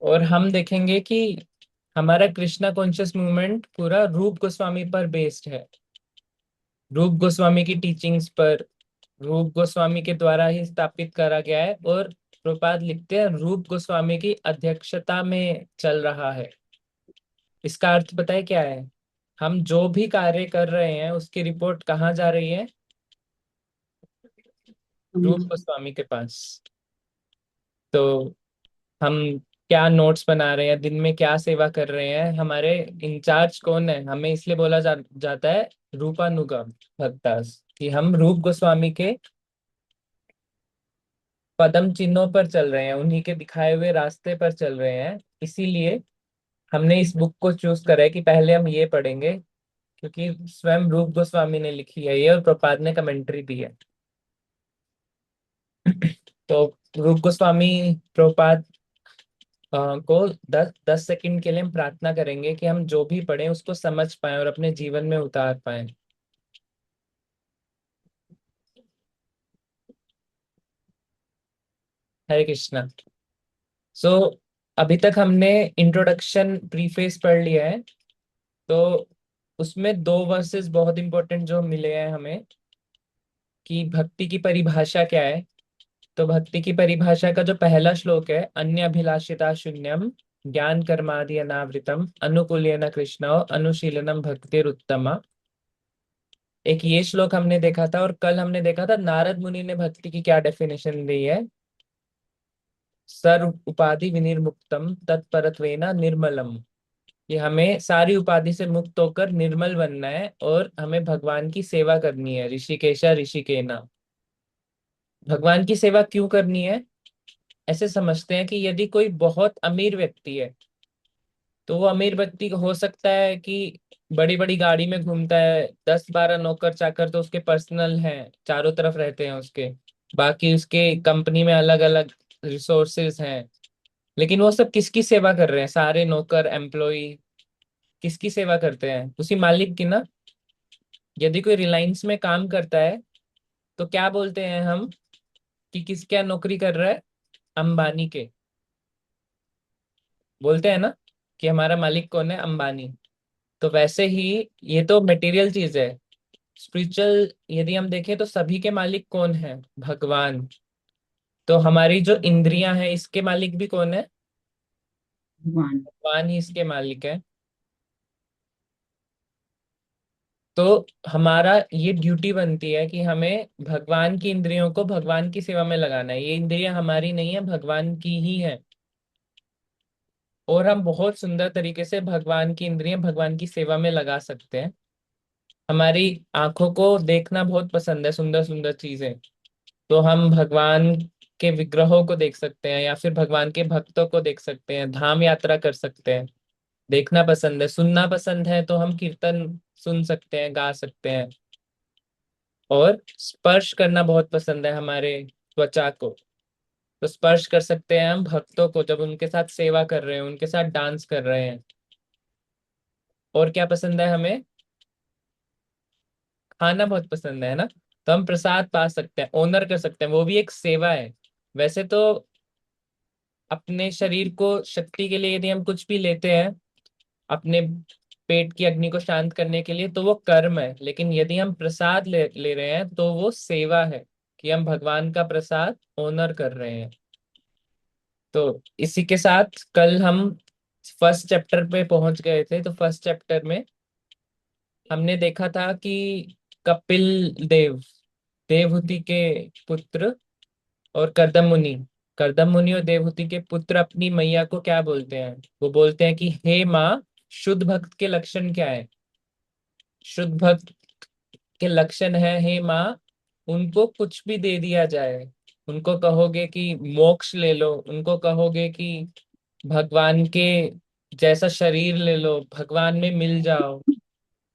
और हम देखेंगे कि हमारा कृष्णा कॉन्शियस मूवमेंट पूरा रूप गोस्वामी पर बेस्ड है। रूप गोस्वामी की टीचिंग्स पर, रूप गोस्वामी के द्वारा ही स्थापित करा गया है। और प्रभुपाद लिखते हैं रूप गोस्वामी की अध्यक्षता में चल रहा है। इसका अर्थ पता है क्या है? हम जो भी कार्य कर रहे हैं उसकी रिपोर्ट कहाँ जा रही है? रूप हम्म। गोस्वामी के पास। तो हम क्या नोट्स बना रहे हैं, दिन में क्या सेवा कर रहे हैं, हमारे इंचार्ज कौन है, हमें इसलिए बोला जाता है रूपानुगम भक्तास, कि हम रूप गोस्वामी के पदम चिन्हों पर चल रहे हैं, उन्हीं के दिखाए हुए रास्ते पर चल रहे हैं। इसीलिए हमने इस बुक को चूज करा है कि पहले हम ये पढ़ेंगे, क्योंकि स्वयं रूप गोस्वामी ने लिखी है ये और प्रपाद ने कमेंट्री दी है। तो रूप गोस्वामी प्रभुपाद को 10 10 सेकंड के लिए हम प्रार्थना करेंगे कि हम जो भी पढ़ें उसको समझ पाएं और अपने जीवन में उतार पाएं। हरे कृष्णा। सो अभी तक हमने इंट्रोडक्शन प्रीफेस पढ़ लिया है। तो उसमें दो वर्सेस बहुत इंपॉर्टेंट जो मिले हैं हमें, कि भक्ति की परिभाषा क्या है। तो भक्ति की परिभाषा का जो पहला श्लोक है, अन्य अभिलाषिता शून्यम ज्ञान कर्मादि अनावृतम अनुकूल्यन कृष्ण अनुशीलनम भक्तिरुत्तमा। एक ये श्लोक हमने देखा था, और कल हमने देखा था नारद मुनि ने भक्ति की क्या डेफिनेशन दी है। सर्व उपाधि विनिर्मुक्तम तत्परत्वेना निर्मलम। कि हमें सारी उपाधि से मुक्त होकर निर्मल बनना है और हमें भगवान की सेवा करनी है। ऋषिकेशा ऋषिकेना। भगवान की सेवा क्यों करनी है? ऐसे समझते हैं कि यदि कोई बहुत अमीर व्यक्ति है, तो वो अमीर व्यक्ति हो सकता है कि बड़ी बड़ी गाड़ी में घूमता है, 10 12 नौकर चाकर तो उसके पर्सनल हैं, चारों तरफ रहते हैं उसके। बाकी उसके कंपनी में अलग अलग रिसोर्सेज हैं। लेकिन वो सब किसकी सेवा कर रहे हैं? सारे नौकर एम्प्लॉय किसकी सेवा करते हैं? उसी मालिक की ना। यदि कोई रिलायंस में काम करता है, तो क्या बोलते हैं हम कि किसके यहाँ नौकरी कर रहा है? अंबानी के। बोलते हैं ना कि हमारा मालिक कौन है? अंबानी। तो वैसे ही ये तो मटेरियल चीज है। स्पिरिचुअल यदि हम देखें तो सभी के मालिक कौन है? भगवान। तो हमारी जो इंद्रियां हैं इसके मालिक भी कौन है? भगवान। भगवान ही इसके मालिक है। तो हमारा ये ड्यूटी बनती है कि हमें भगवान की इंद्रियों को भगवान की सेवा में लगाना है। ये इंद्रियां हमारी नहीं है, भगवान की ही है। और हम बहुत सुंदर तरीके से भगवान की इंद्रियां भगवान की सेवा में लगा सकते हैं। हमारी आंखों को देखना बहुत पसंद है, सुंदर सुंदर चीजें। तो हम भगवान के विग्रहों को देख सकते हैं, या फिर भगवान के भक्तों को देख सकते हैं, धाम यात्रा कर सकते हैं। देखना पसंद है, सुनना पसंद है, तो हम कीर्तन सुन सकते हैं, गा सकते हैं। और स्पर्श करना बहुत पसंद है हमारे त्वचा को। तो स्पर्श कर सकते हैं हम भक्तों को जब उनके साथ सेवा कर रहे हैं, उनके साथ डांस कर रहे हैं। और क्या पसंद है हमें? खाना बहुत पसंद है ना। तो हम प्रसाद पा सकते हैं, ऑनर कर सकते हैं, वो भी एक सेवा है। वैसे तो अपने शरीर को शक्ति के लिए यदि हम कुछ भी लेते हैं, अपने पेट की अग्नि को शांत करने के लिए, तो वो कर्म है। लेकिन यदि हम प्रसाद ले रहे हैं तो वो सेवा है, कि हम भगवान का प्रसाद ऑनर कर रहे हैं। तो इसी के साथ कल हम फर्स्ट चैप्टर पे पहुंच गए थे। तो फर्स्ट चैप्टर में हमने देखा था कि कपिल देव, देवहूति के पुत्र, और कर्दम मुनि और देवहूति के पुत्र अपनी मैया को क्या बोलते हैं? वो बोलते हैं कि हे माँ, शुद्ध भक्त के लक्षण क्या है? शुद्ध भक्त के लक्षण है, हे माँ, उनको कुछ भी दे दिया जाए। उनको कहोगे कि मोक्ष ले लो, उनको कहोगे कि भगवान के जैसा शरीर ले लो, भगवान में मिल जाओ,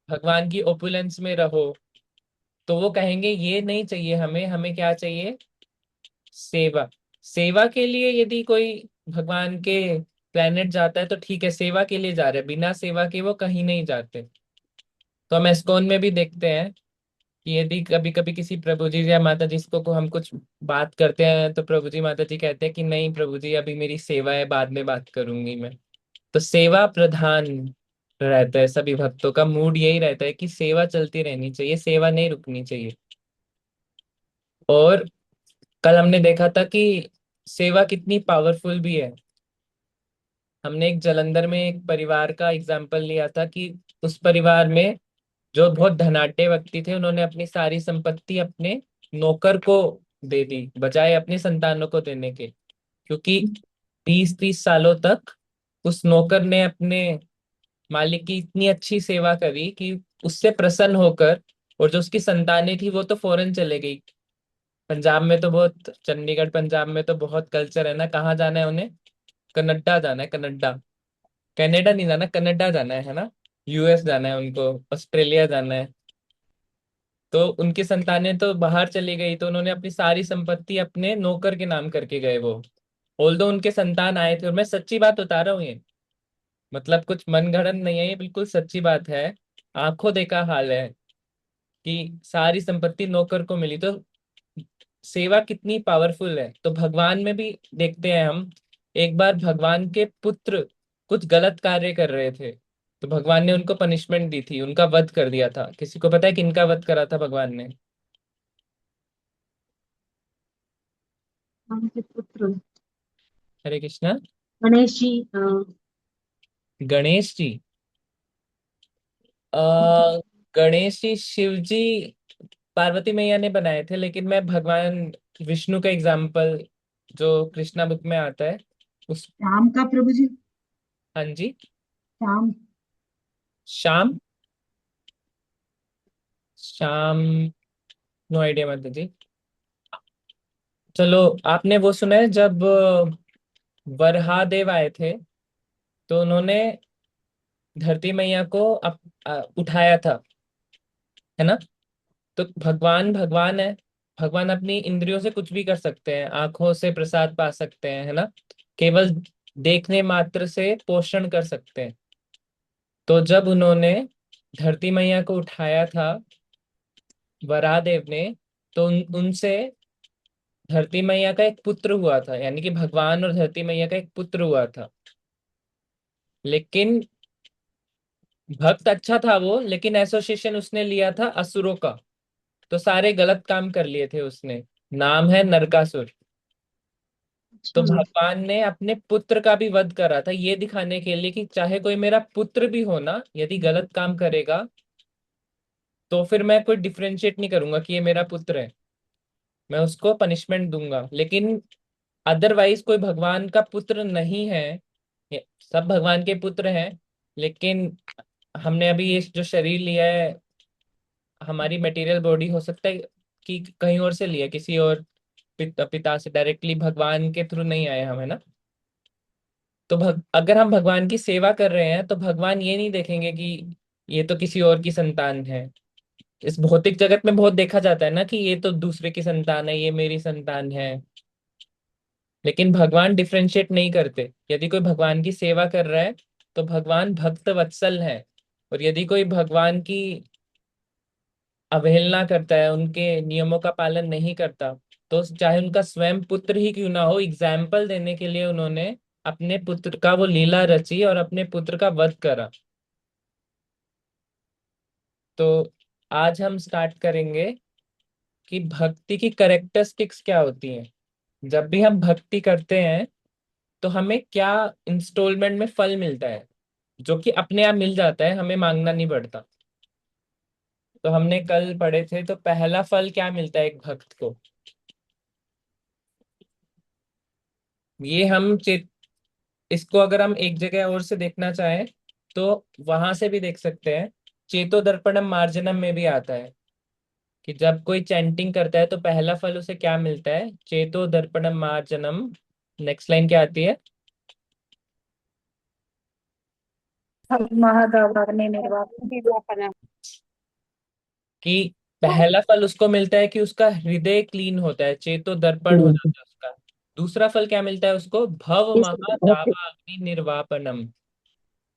भगवान की ओपुलेंस में रहो, तो वो कहेंगे ये नहीं चाहिए हमें, हमें क्या चाहिए? सेवा। सेवा के लिए यदि कोई भगवान के प्लेनेट जाता है तो ठीक है, सेवा के लिए जा रहे हैं, बिना सेवा के वो कहीं नहीं जाते। तो हम एस्कॉन में भी देखते हैं कि यदि कभी कभी किसी प्रभु जी या माता जी को हम कुछ बात करते हैं तो प्रभु जी माता जी कहते हैं कि नहीं प्रभु जी, अभी मेरी सेवा है, बाद में बात करूंगी मैं। तो सेवा प्रधान रहता है, सभी भक्तों का मूड यही रहता है कि सेवा चलती रहनी चाहिए, सेवा नहीं रुकनी चाहिए। और कल हमने देखा था कि सेवा कितनी पावरफुल भी है। हमने एक जलंधर में एक परिवार का एग्जाम्पल लिया था कि उस परिवार में जो बहुत धनाढ्य व्यक्ति थे, उन्होंने अपनी सारी संपत्ति अपने नौकर को दे दी बजाय अपने संतानों को देने के। क्योंकि 20-30 सालों तक उस नौकर ने अपने मालिक की इतनी अच्छी सेवा करी कि उससे प्रसन्न होकर, और जो उसकी संतानें थी वो तो फौरन चले गई। पंजाब में तो बहुत, चंडीगढ़ पंजाब में तो बहुत कल्चर है ना, कहाँ जाना है उन्हें? कनाडा जाना है, कनाडा। कनाडा नहीं जाना, कनाडा जाना है ना। यूएस जाना है उनको, ऑस्ट्रेलिया जाना है। तो उनकी संतानें तो बाहर चली गई, तो उन्होंने अपनी सारी संपत्ति अपने नौकर के नाम करके गए वो। ऑल्दो उनके संतान आए थे, और मैं सच्ची बात बता रहा हूँ ये, मतलब कुछ मनगढ़ंत नहीं है, ये बिल्कुल सच्ची बात है। आंखों देखा हाल है कि सारी संपत्ति नौकर को मिली। तो सेवा कितनी पावरफुल है। तो भगवान में भी देखते हैं हम। एक बार भगवान के पुत्र कुछ गलत कार्य कर रहे थे, तो भगवान ने उनको पनिशमेंट दी थी, उनका वध कर दिया था। किसी को पता है किनका वध करा था भगवान ने? राम के पुत्र हरे कृष्णा। गणेश जी। गणेश जी। आ, गणेश जी शिव जी, पार्वती मैया ने बनाए थे, लेकिन मैं भगवान विष्णु का एग्जाम्पल जो कृष्णा बुक में आता है उस। राम का प्रभु जी। हाँ जी। राम। श्याम। श्याम। नो आइडिया माता जी। चलो, आपने वो सुना है जब वरहादेव आए थे, तो उन्होंने धरती मैया को उठाया था, है ना? तो भगवान भगवान है। भगवान अपनी इंद्रियों से कुछ भी कर सकते हैं, आंखों से प्रसाद पा सकते हैं, है ना? केवल देखने मात्र से पोषण कर सकते हैं। तो जब उन्होंने धरती मैया को उठाया था वरादेव ने, तो उनसे धरती मैया का एक पुत्र हुआ था, यानी कि भगवान और धरती मैया का एक पुत्र हुआ था। लेकिन भक्त अच्छा था वो, लेकिन एसोसिएशन उसने लिया था असुरों का। तो सारे गलत काम कर लिए थे उसने। नाम है नरकासुर। तो अच्छा। भगवान ने अपने पुत्र का भी वध करा था, ये दिखाने के लिए कि चाहे कोई मेरा पुत्र भी हो ना, यदि गलत काम करेगा तो फिर मैं कोई डिफरेंशिएट नहीं करूंगा कि ये मेरा पुत्र है, मैं उसको पनिशमेंट दूंगा। लेकिन अदरवाइज कोई भगवान का पुत्र नहीं है, सब भगवान के पुत्र हैं। लेकिन हमने अभी ये जो शरीर लिया है, हमारी मटेरियल बॉडी, हो सकता है कि कहीं और से लिया, किसी और पिता से डायरेक्टली, भगवान के थ्रू नहीं आए हम, है ना? तो अगर हम भगवान की सेवा कर रहे हैं तो भगवान ये नहीं देखेंगे कि ये तो किसी और की संतान है। इस भौतिक जगत में बहुत देखा जाता है ना कि ये तो दूसरे की संतान है, ये मेरी संतान है। लेकिन भगवान डिफरेंशिएट नहीं करते। यदि कोई भगवान की सेवा कर रहा है तो भगवान भक्त वत्सल है। और यदि कोई भगवान की अवहेलना करता है, उनके नियमों का पालन नहीं करता, तो चाहे उनका स्वयं पुत्र ही क्यों ना हो, एग्जाम्पल देने के लिए उन्होंने अपने पुत्र का वो लीला रची और अपने पुत्र का वध करा। तो आज हम स्टार्ट करेंगे कि भक्ति की करेक्टरिस्टिक्स क्या होती हैं। जब भी हम भक्ति करते हैं तो हमें क्या इंस्टॉलमेंट में फल मिलता है, जो कि अपने आप मिल जाता है, हमें मांगना नहीं पड़ता। तो हमने कल पढ़े थे, तो पहला फल क्या मिलता है एक भक्त को? ये हम इसको अगर हम एक जगह और से देखना चाहें तो वहां से भी देख सकते हैं। चेतो दर्पणम मार्जनम में भी आता है कि जब कोई चैंटिंग करता है तो पहला फल उसे क्या मिलता है? चेतो दर्पणम मार्जनम। नेक्स्ट लाइन क्या आती है? महादावरणे निर्वापन। कि पहला फल उसको मिलता है कि उसका हृदय क्लीन होता है, चेतो दर्पण हो जाता है उसका। दूसरा फल क्या मिलता है उसको? भव इस महादावा अग्नि निर्वापनम।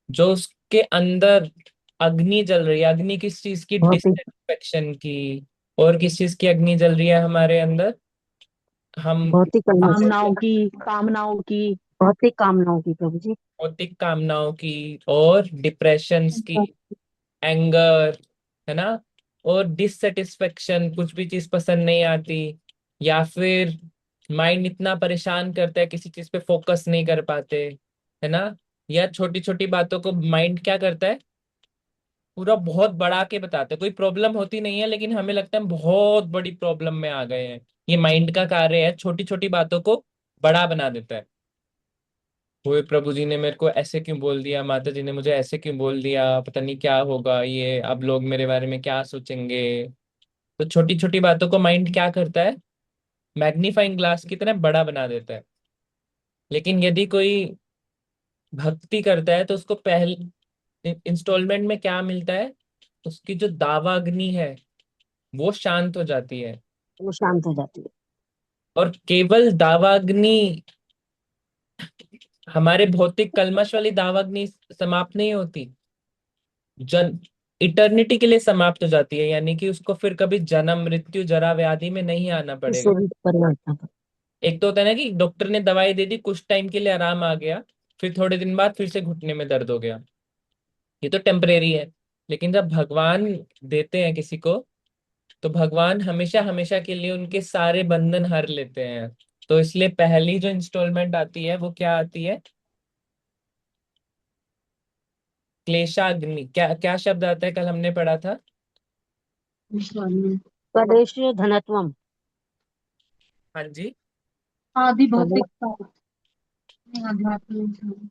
जो उसके अंदर अग्नि जल रही है, अग्नि किस चीज की? भौतिक डिससेटिस्फेक्शन की, और किस चीज की अग्नि जल रही है हमारे अंदर? हम भौतिक कामनाओं की भौतिक कामनाओं की प्रभु जी। भौतिक कामनाओं की, और डिप्रेशंस की, एंगर, है ना, और डिससेटिस्फेक्शन, कुछ भी चीज पसंद नहीं आती, या फिर माइंड इतना परेशान करता है किसी चीज पे फोकस नहीं कर पाते, है ना, या छोटी छोटी बातों को माइंड क्या करता है, पूरा बहुत बड़ा के बताता है। कोई प्रॉब्लम होती नहीं है लेकिन हमें लगता है हम बहुत बड़ी प्रॉब्लम में आ गए हैं। ये माइंड का कार्य है, छोटी छोटी बातों को बड़ा बना देता है। हुए प्रभु जी ने मेरे को ऐसे क्यों बोल दिया, माता जी ने मुझे ऐसे क्यों बोल दिया, पता नहीं क्या होगा, ये अब लोग मेरे बारे में क्या सोचेंगे। तो छोटी छोटी बातों को माइंड क्या करता है, मैग्नीफाइंग ग्लास की तरह बड़ा बना देता है। लेकिन यदि कोई भक्ति करता है तो उसको पहले इंस्टॉलमेंट में क्या मिलता है, उसकी जो दावाग्नि है वो शांत हो जाती है। वो शांत हो जाती है। और केवल दावाग्नि, हमारे भौतिक कल्मश वाली दावाग्नि समाप्त नहीं होती, जन इटर्निटी के लिए समाप्त हो जाती है, यानी कि उसको फिर कभी जन्म मृत्यु जरा व्याधि में नहीं आना इससे पड़ेगा। भी परिवर्तन। एक तो होता है ना कि डॉक्टर ने दवाई दे दी, कुछ टाइम के लिए आराम आ गया, फिर थोड़े दिन बाद फिर से घुटने में दर्द हो गया, ये तो टेम्परेरी है। लेकिन जब भगवान देते हैं किसी को, तो भगवान हमेशा हमेशा के लिए उनके सारे बंधन हर लेते हैं। तो इसलिए पहली जो इंस्टॉलमेंट आती है वो क्या आती है, क्लेशाग्नि। क्या क्या शब्द आता है, कल हमने पढ़ा था? कलेश धनत्वम। हाँ जी। आदि कलेश भौतिकता में आध्यात्मिक।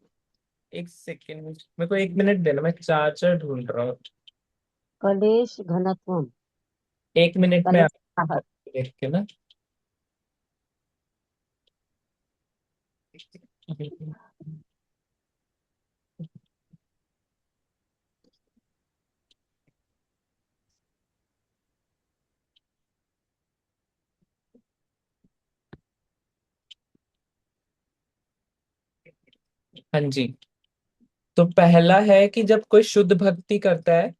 एक सेकेंड, मेरे को एक मिनट देना, मैं चार्जर ढूंढ रहा हूँ। कलेश घनत्वम। एक मिनट में कलेश आपको राहत। देख के ना। हाँ जी। तो पहला है कि जब कोई शुद्ध भक्ति करता है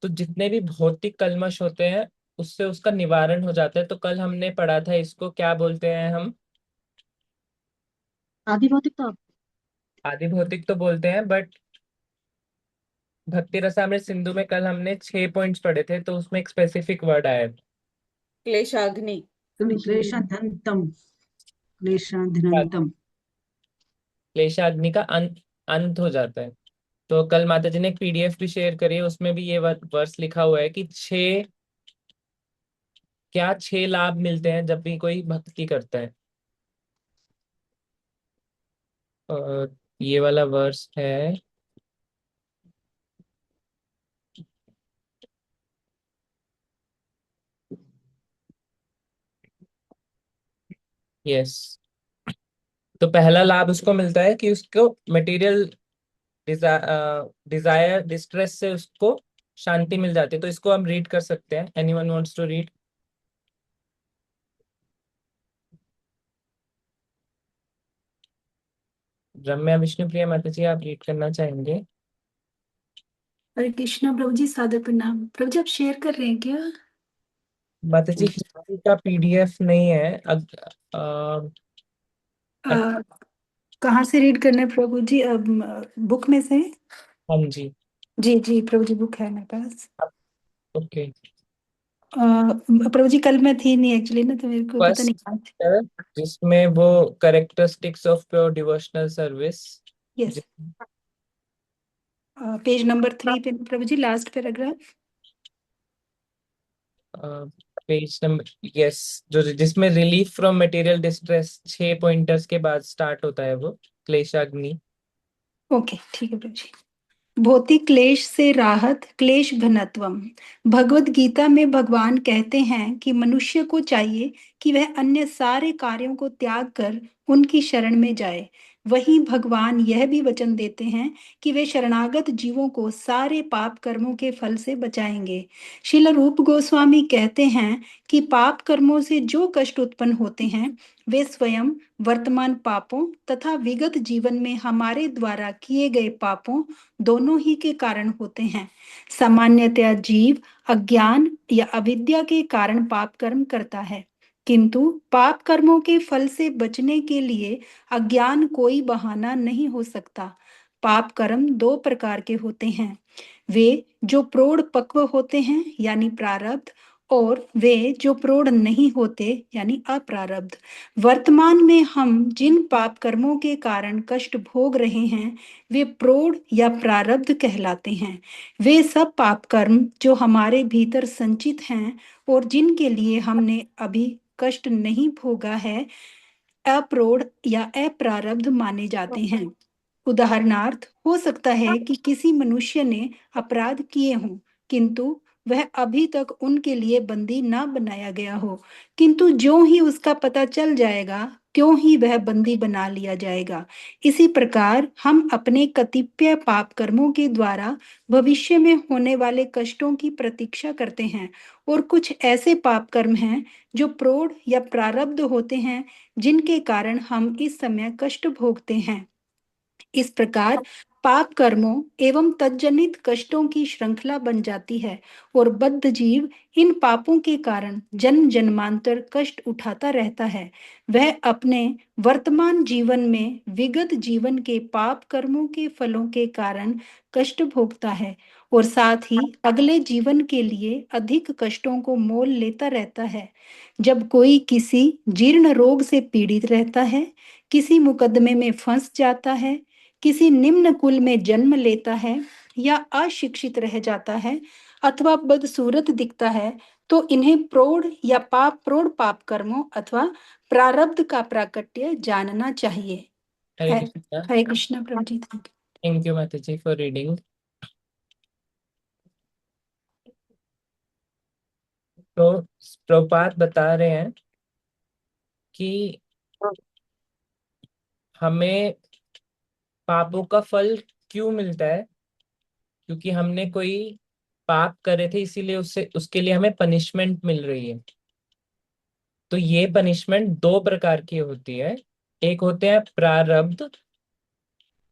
तो जितने भी भौतिक कल्मश होते हैं उससे उसका निवारण हो जाता है। तो कल हमने पढ़ा था, इसको क्या बोलते हैं हम? आदि भौतिकता। आदि भौतिक तो बोलते हैं, बट भक्ति रसामृत सिंधु में कल हमने 6 पॉइंट्स पढ़े थे, तो उसमें एक स्पेसिफिक वर्ड आया क्लेशाग्नि। क्लेशाधनतम। क्लेशाधनंतम। क्लेशाग्नि का अंत, अंत हो जाता है। तो कल माता जी ने एक पीडीएफ भी शेयर करी है, उसमें भी ये वर्स लिखा हुआ है कि क्या 6 लाभ मिलते हैं जब भी कोई भक्ति करता है। ये वाला वर्स है, यस। तो पहला लाभ उसको मिलता है कि उसको मटेरियल डिजायर डिस्ट्रेस से उसको शांति मिल जाती है। तो इसको हम रीड कर सकते हैं, एनीवन वांट्स टू रीड? रम्या विष्णुप्रिया माता जी, आप रीड करना चाहेंगे? हरे कृष्णा प्रभु जी, सादर प्रणाम। प्रभु जी आप शेयर कर रहे हैं क्या? माता जी हिस्ट्री का पीडीएफ नहीं है आ, कहाँ से रीड करना है प्रभु जी? अब बुक में से? हाँ जी। जी जी प्रभु जी, बुक है मेरे पास। ओके। प्रभु जी कल मैं थी नहीं एक्चुअली ना, तो मेरे को पता फर्स्ट, नहीं कहाँ। जिसमें वो characteristics of pure devotional service, yes, page number 3 पे प्रभु जी, last paragraph. Page number, yes, जो जिसमें relief from material distress 6 pointers के बाद स्टार्ट होता है वो क्लेशाग्नि। ओके ठीक है प्रभु जी। भौतिक क्लेश से राहत, क्लेश घनत्वम। भगवत गीता में भगवान कहते हैं कि मनुष्य को चाहिए कि वह अन्य सारे कार्यों को त्याग कर उनकी शरण में जाए। वहीं भगवान यह भी वचन देते हैं कि वे शरणागत जीवों को सारे पाप कर्मों के फल से बचाएंगे। श्रील रूप गोस्वामी कहते हैं कि पाप कर्मों से जो कष्ट उत्पन्न होते हैं वे स्वयं वर्तमान पापों तथा विगत जीवन में हमारे द्वारा किए गए पापों दोनों ही के कारण होते हैं। सामान्यतया जीव अज्ञान या अविद्या के कारण पाप कर्म करता है, किंतु पाप कर्मों के फल से बचने के लिए अज्ञान कोई बहाना नहीं हो सकता। पाप कर्म दो प्रकार के होते हैं, वे जो प्रौढ़ पक्व होते हैं यानी प्रारब्ध, और वे जो प्रौढ़ नहीं होते यानी अप्रारब्ध। वर्तमान में हम जिन पाप कर्मों के कारण कष्ट भोग रहे हैं वे प्रौढ़ या प्रारब्ध कहलाते हैं। वे सब पाप कर्म जो हमारे भीतर संचित हैं और जिनके लिए हमने अभी कष्ट नहीं भोगा है अप्रोढ़ या अप्रारब्ध माने जाते हैं। उदाहरणार्थ, हो सकता है कि किसी मनुष्य ने अपराध किए हों, किंतु वह अभी तक उनके लिए बंदी ना बनाया गया हो, किंतु जो ही उसका पता चल जाएगा क्यों ही वह बंदी बना लिया जाएगा। इसी प्रकार हम अपने कतिपय पाप कर्मों के द्वारा भविष्य में होने वाले कष्टों की प्रतीक्षा करते हैं, और कुछ ऐसे पाप कर्म हैं जो प्रौढ़ या प्रारब्ध होते हैं जिनके कारण हम इस समय कष्ट भोगते हैं। इस प्रकार पाप कर्मों एवं तज्जनित कष्टों की श्रृंखला बन जाती है और बद्ध जीव इन पापों के कारण जन्म जन्मांतर कष्ट उठाता रहता है। वह अपने वर्तमान जीवन में विगत जीवन के पाप कर्मों के फलों के कारण कष्ट भोगता है और साथ ही अगले जीवन के लिए अधिक कष्टों को मोल लेता रहता है। जब कोई किसी जीर्ण रोग से पीड़ित रहता है, किसी मुकदमे में फंस जाता है, किसी निम्न कुल में जन्म लेता है या अशिक्षित रह जाता है अथवा बदसूरत दिखता है, तो इन्हें प्रौढ़ या प्रौढ़ पाप कर्मों अथवा प्रारब्ध का प्राकट्य जानना चाहिए। हरे कृष्णा। हरे कृष्णा प्रभु जी। थैंक यू माता जी फॉर रीडिंग। तो प्रभुपाद बता रहे हैं कि हमें पापों का फल क्यों मिलता है, क्योंकि हमने कोई पाप करे थे, इसीलिए उससे उसके लिए हमें पनिशमेंट मिल रही है। तो ये पनिशमेंट दो प्रकार की होती है, एक होते हैं प्रारब्ध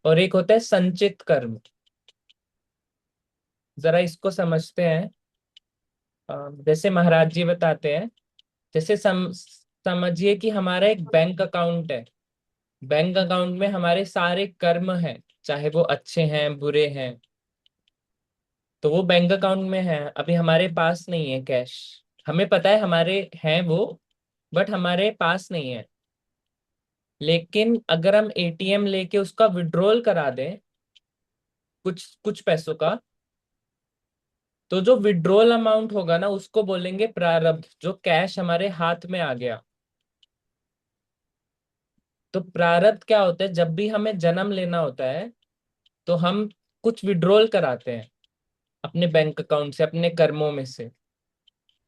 और एक होता है संचित कर्म। जरा इसको समझते हैं। जैसे महाराज जी बताते हैं, जैसे समझिए कि हमारा एक बैंक अकाउंट है। बैंक अकाउंट में हमारे सारे कर्म हैं, चाहे वो अच्छे हैं बुरे हैं। तो वो बैंक अकाउंट में है, अभी हमारे पास नहीं है कैश। हमें पता है हमारे हैं वो, बट हमारे पास नहीं है। लेकिन अगर हम एटीएम लेके उसका विड्रॉल करा दें कुछ कुछ पैसों का, तो जो विड्रॉल अमाउंट होगा ना उसको बोलेंगे प्रारब्ध, जो कैश हमारे हाथ में आ गया। तो प्रारब्ध क्या होता है, जब भी हमें जन्म लेना होता है तो हम कुछ विड्रॉल कराते हैं अपने बैंक अकाउंट से, अपने कर्मों में से।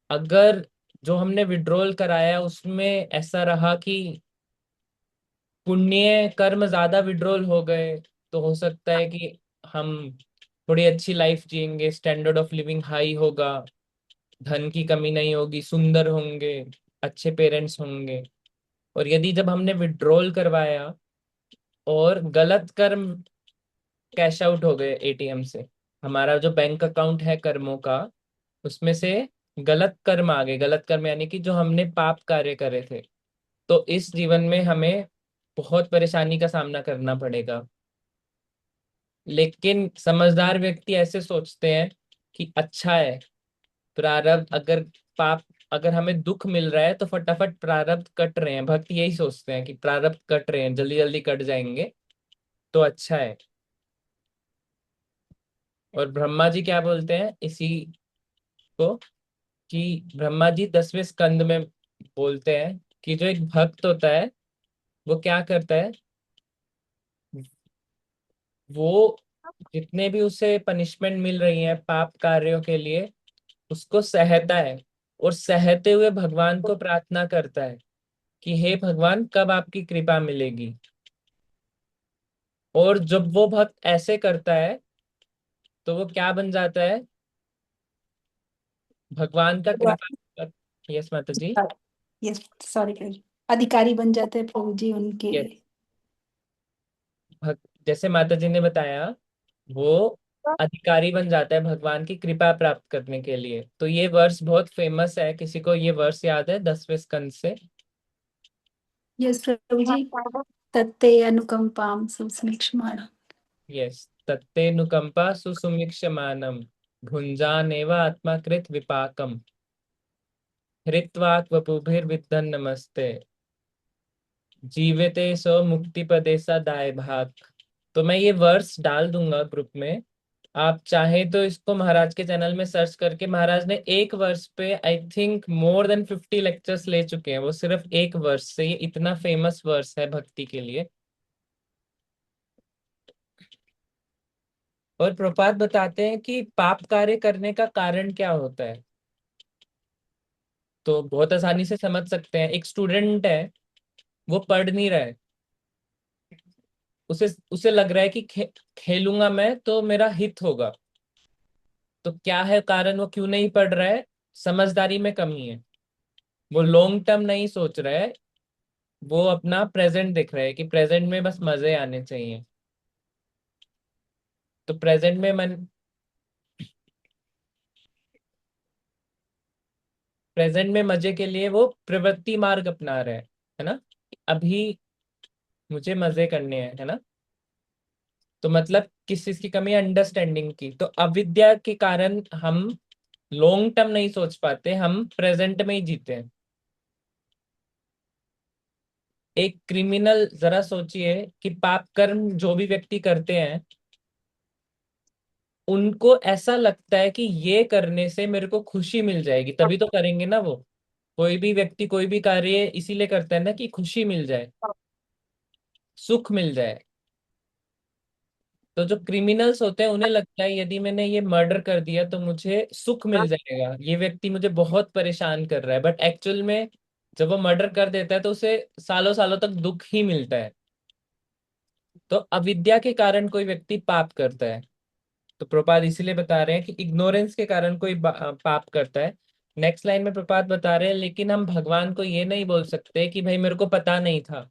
अगर जो हमने विड्रॉल कराया उसमें ऐसा रहा कि पुण्य कर्म ज्यादा विड्रॉल हो गए, तो हो सकता है कि हम थोड़ी अच्छी लाइफ जिएंगे, स्टैंडर्ड ऑफ लिविंग हाई होगा, धन की कमी नहीं होगी, सुंदर होंगे, अच्छे पेरेंट्स होंगे। और यदि जब हमने विड्रॉल करवाया और गलत कर्म कैश आउट हो गए एटीएम से, हमारा जो बैंक अकाउंट है कर्मों का उसमें से गलत कर्म आ गए, गलत कर्म यानी कि जो हमने पाप कार्य करे थे, तो इस जीवन में हमें बहुत परेशानी का सामना करना पड़ेगा। लेकिन समझदार व्यक्ति ऐसे सोचते हैं कि अच्छा है, प्रारब्ध अगर पाप अगर हमें दुख मिल रहा है तो फटाफट प्रारब्ध कट रहे हैं। भक्त यही सोचते हैं कि प्रारब्ध कट रहे हैं, जल्दी जल्दी कट जाएंगे तो अच्छा है। और ब्रह्मा जी क्या बोलते हैं इसी को, कि ब्रह्मा जी 10वें स्कंद में बोलते हैं कि जो एक भक्त होता है वो क्या करता है, वो जितने भी उसे पनिशमेंट मिल रही है पाप कार्यों के लिए उसको सहता है, और सहते हुए भगवान को प्रार्थना करता है कि हे भगवान कब आपकी कृपा मिलेगी। और जब वो भक्त ऐसे करता है तो वो क्या बन जाता है, भगवान का कृपा। यस माता जी। यस, सॉरी प्रभु जी। अधिकारी बन जाते हैं प्रभु जी उनके। यस, जैसे माता जी ने बताया वो अधिकारी बन जाता है भगवान की कृपा प्राप्त करने के लिए। तो ये वर्ष बहुत फेमस है, किसी को ये वर्ष याद है 10वें स्कंद से? यस प्रभु जी। तत्ते अनुकंपाम सुसमीक्षमाणम्। यस, तत्तेनुकंपा सुसुमिक्षमानम भुंजानेव आत्माकृत विपाकम हृत्वाक वपुभिर्विद्धन् नमस्ते जीविते सो मुक्ति पदे सा दाय भाग। तो मैं ये वर्स डाल दूंगा ग्रुप में, आप चाहे तो इसको महाराज के चैनल में सर्च करके, महाराज ने एक वर्स पे I think more than 50 lectures ले चुके हैं, वो सिर्फ एक वर्स से, ये इतना फेमस वर्स है भक्ति के लिए। और प्रपात बताते हैं कि पाप कार्य करने का कारण क्या होता है। तो बहुत आसानी से समझ सकते हैं, एक स्टूडेंट है, वो पढ़ नहीं रहा है, उसे उसे लग रहा है कि खेलूंगा मैं तो मेरा हित होगा। तो क्या है कारण, वो क्यों नहीं पढ़ रहा है? समझदारी में कमी है, वो लॉन्ग टर्म नहीं सोच रहा है, वो अपना प्रेजेंट देख रहा है कि प्रेजेंट में बस मजे आने चाहिए। तो प्रेजेंट में मजे के लिए वो प्रवृत्ति मार्ग अपना रहा है ना? अभी मुझे मजे करने हैं, है ना? तो मतलब किस चीज की कमी है? अंडरस्टैंडिंग की। तो अविद्या के कारण हम लॉन्ग टर्म नहीं सोच पाते, हम प्रेजेंट में ही जीते हैं। एक क्रिमिनल, जरा सोचिए कि पाप कर्म जो भी व्यक्ति करते हैं, उनको ऐसा लगता है कि ये करने से मेरे को खुशी मिल जाएगी, तभी तो करेंगे ना वो। कोई भी व्यक्ति कोई भी कार्य इसीलिए करता है ना, कि खुशी मिल जाए, सुख मिल जाए। तो जो क्रिमिनल्स होते हैं उन्हें लगता है यदि मैंने ये मर्डर कर दिया तो मुझे सुख मिल जाएगा, ये व्यक्ति मुझे बहुत परेशान कर रहा है, बट एक्चुअल में जब वो मर्डर कर देता है तो उसे सालों सालों तक दुख ही मिलता है। तो अविद्या के कारण कोई व्यक्ति पाप करता है। तो प्रपात इसीलिए बता रहे हैं कि इग्नोरेंस के कारण कोई पाप करता है। नेक्स्ट लाइन में प्रपात बता रहे हैं, लेकिन हम भगवान को ये नहीं बोल सकते कि भाई मेरे को पता नहीं था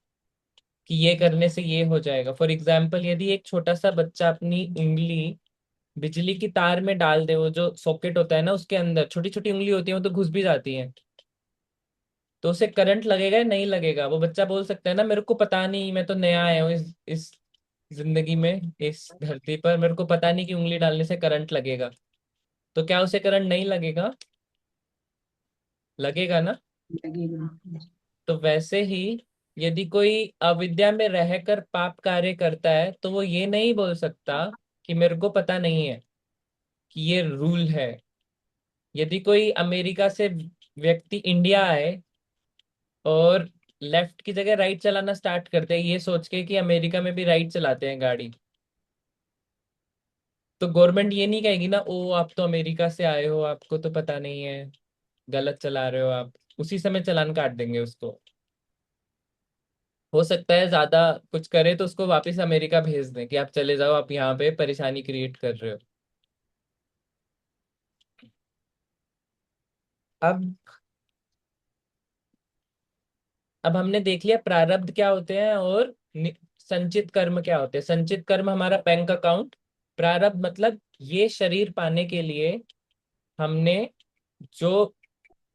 कि ये करने से ये हो जाएगा। फॉर एग्जाम्पल, यदि एक छोटा सा बच्चा अपनी उंगली बिजली की तार में डाल दे, वो जो सॉकेट होता है ना उसके अंदर छोटी छोटी उंगली होती है, वो तो घुस भी जाती है, तो उसे करंट लगेगा या नहीं लगेगा? वो बच्चा बोल सकता है ना मेरे को पता नहीं, मैं तो नया आया हूँ इस जिंदगी में, इस धरती पर, मेरे को पता नहीं कि उंगली डालने से करंट लगेगा। तो क्या उसे करंट नहीं लगेगा? लगेगा ना? लगेगा। तो वैसे ही यदि कोई अविद्या में रहकर पाप कार्य करता है तो वो ये नहीं बोल सकता कि मेरे को पता नहीं है कि ये रूल है। यदि कोई अमेरिका से व्यक्ति इंडिया आए और लेफ्ट की जगह राइट चलाना स्टार्ट करते हैं, ये सोच के कि अमेरिका में भी राइट चलाते हैं गाड़ी, तो गवर्नमेंट ये नहीं कहेगी ना, ओ आप तो अमेरिका से आए हो, आपको तो पता नहीं है, गलत चला रहे हो आप। उसी समय चालान काट देंगे उसको। हो सकता है ज्यादा कुछ करे तो उसको वापस अमेरिका भेज दें कि आप चले जाओ, आप यहाँ पे परेशानी क्रिएट कर रहे हो। अब अब हमने देख लिया प्रारब्ध क्या होते हैं और संचित कर्म क्या होते हैं। संचित कर्म हमारा बैंक अकाउंट, प्रारब्ध मतलब ये शरीर पाने के लिए हमने जो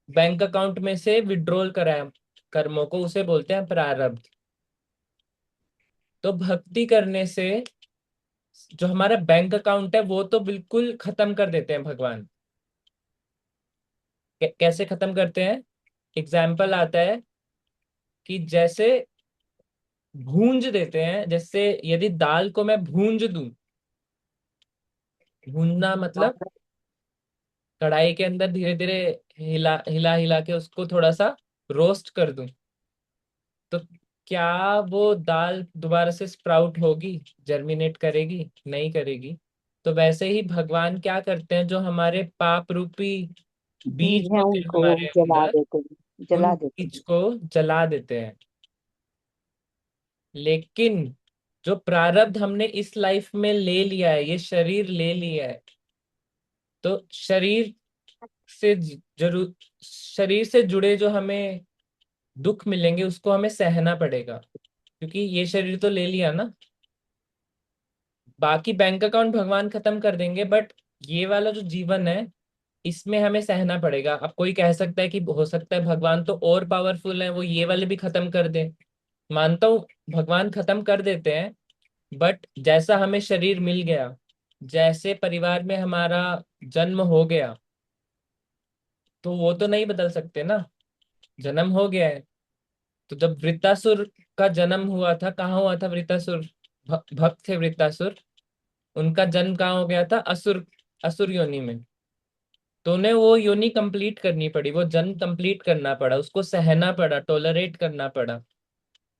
बैंक अकाउंट में से विड्रॉल करा है कर्मों को, उसे बोलते हैं प्रारब्ध। तो भक्ति करने से जो हमारा बैंक अकाउंट है वो तो बिल्कुल खत्म कर देते हैं भगवान। कैसे खत्म करते हैं? एग्जाम्पल आता है कि जैसे भूंज देते हैं, जैसे यदि दाल को मैं भूंज दूं, भूनना मतलब कढ़ाई के अंदर धीरे धीरे हिला हिला हिला के उसको थोड़ा सा रोस्ट कर दूं, तो क्या वो दाल दोबारा से स्प्राउट होगी, जर्मिनेट करेगी? नहीं करेगी। तो वैसे ही भगवान क्या करते हैं, जो हमारे पाप रूपी बीज बीज है होते हैं उनको हमारे जला अंदर, देते हैं, उन जला देते बीज हैं। को जला देते हैं। लेकिन जो प्रारब्ध हमने इस लाइफ में ले लिया है, ये शरीर ले लिया है, तो से जरूर शरीर से जुड़े जो हमें दुख मिलेंगे उसको हमें सहना पड़ेगा, क्योंकि ये शरीर तो ले लिया ना। बाकी बैंक अकाउंट भगवान खत्म कर देंगे, बट ये वाला जो जीवन है इसमें हमें सहना पड़ेगा। अब कोई कह सकता है कि हो सकता है भगवान तो और पावरफुल है, वो ये वाले भी खत्म कर दे। मानता हूँ भगवान खत्म कर देते हैं, बट जैसा हमें शरीर मिल गया, जैसे परिवार में हमारा जन्म हो गया, तो वो तो नहीं बदल सकते ना। जन्म हो गया है। तो जब वृत्तासुर का जन्म हुआ था, कहाँ हुआ था वृत्तासुर? भक्त थे वृत्तासुर। उनका जन्म कहाँ हो गया था? असुर, असुर योनि में। तो उन्हें वो योनि कंप्लीट करनी पड़ी, वो जन्म कंप्लीट करना पड़ा, उसको सहना पड़ा, टॉलरेट करना पड़ा।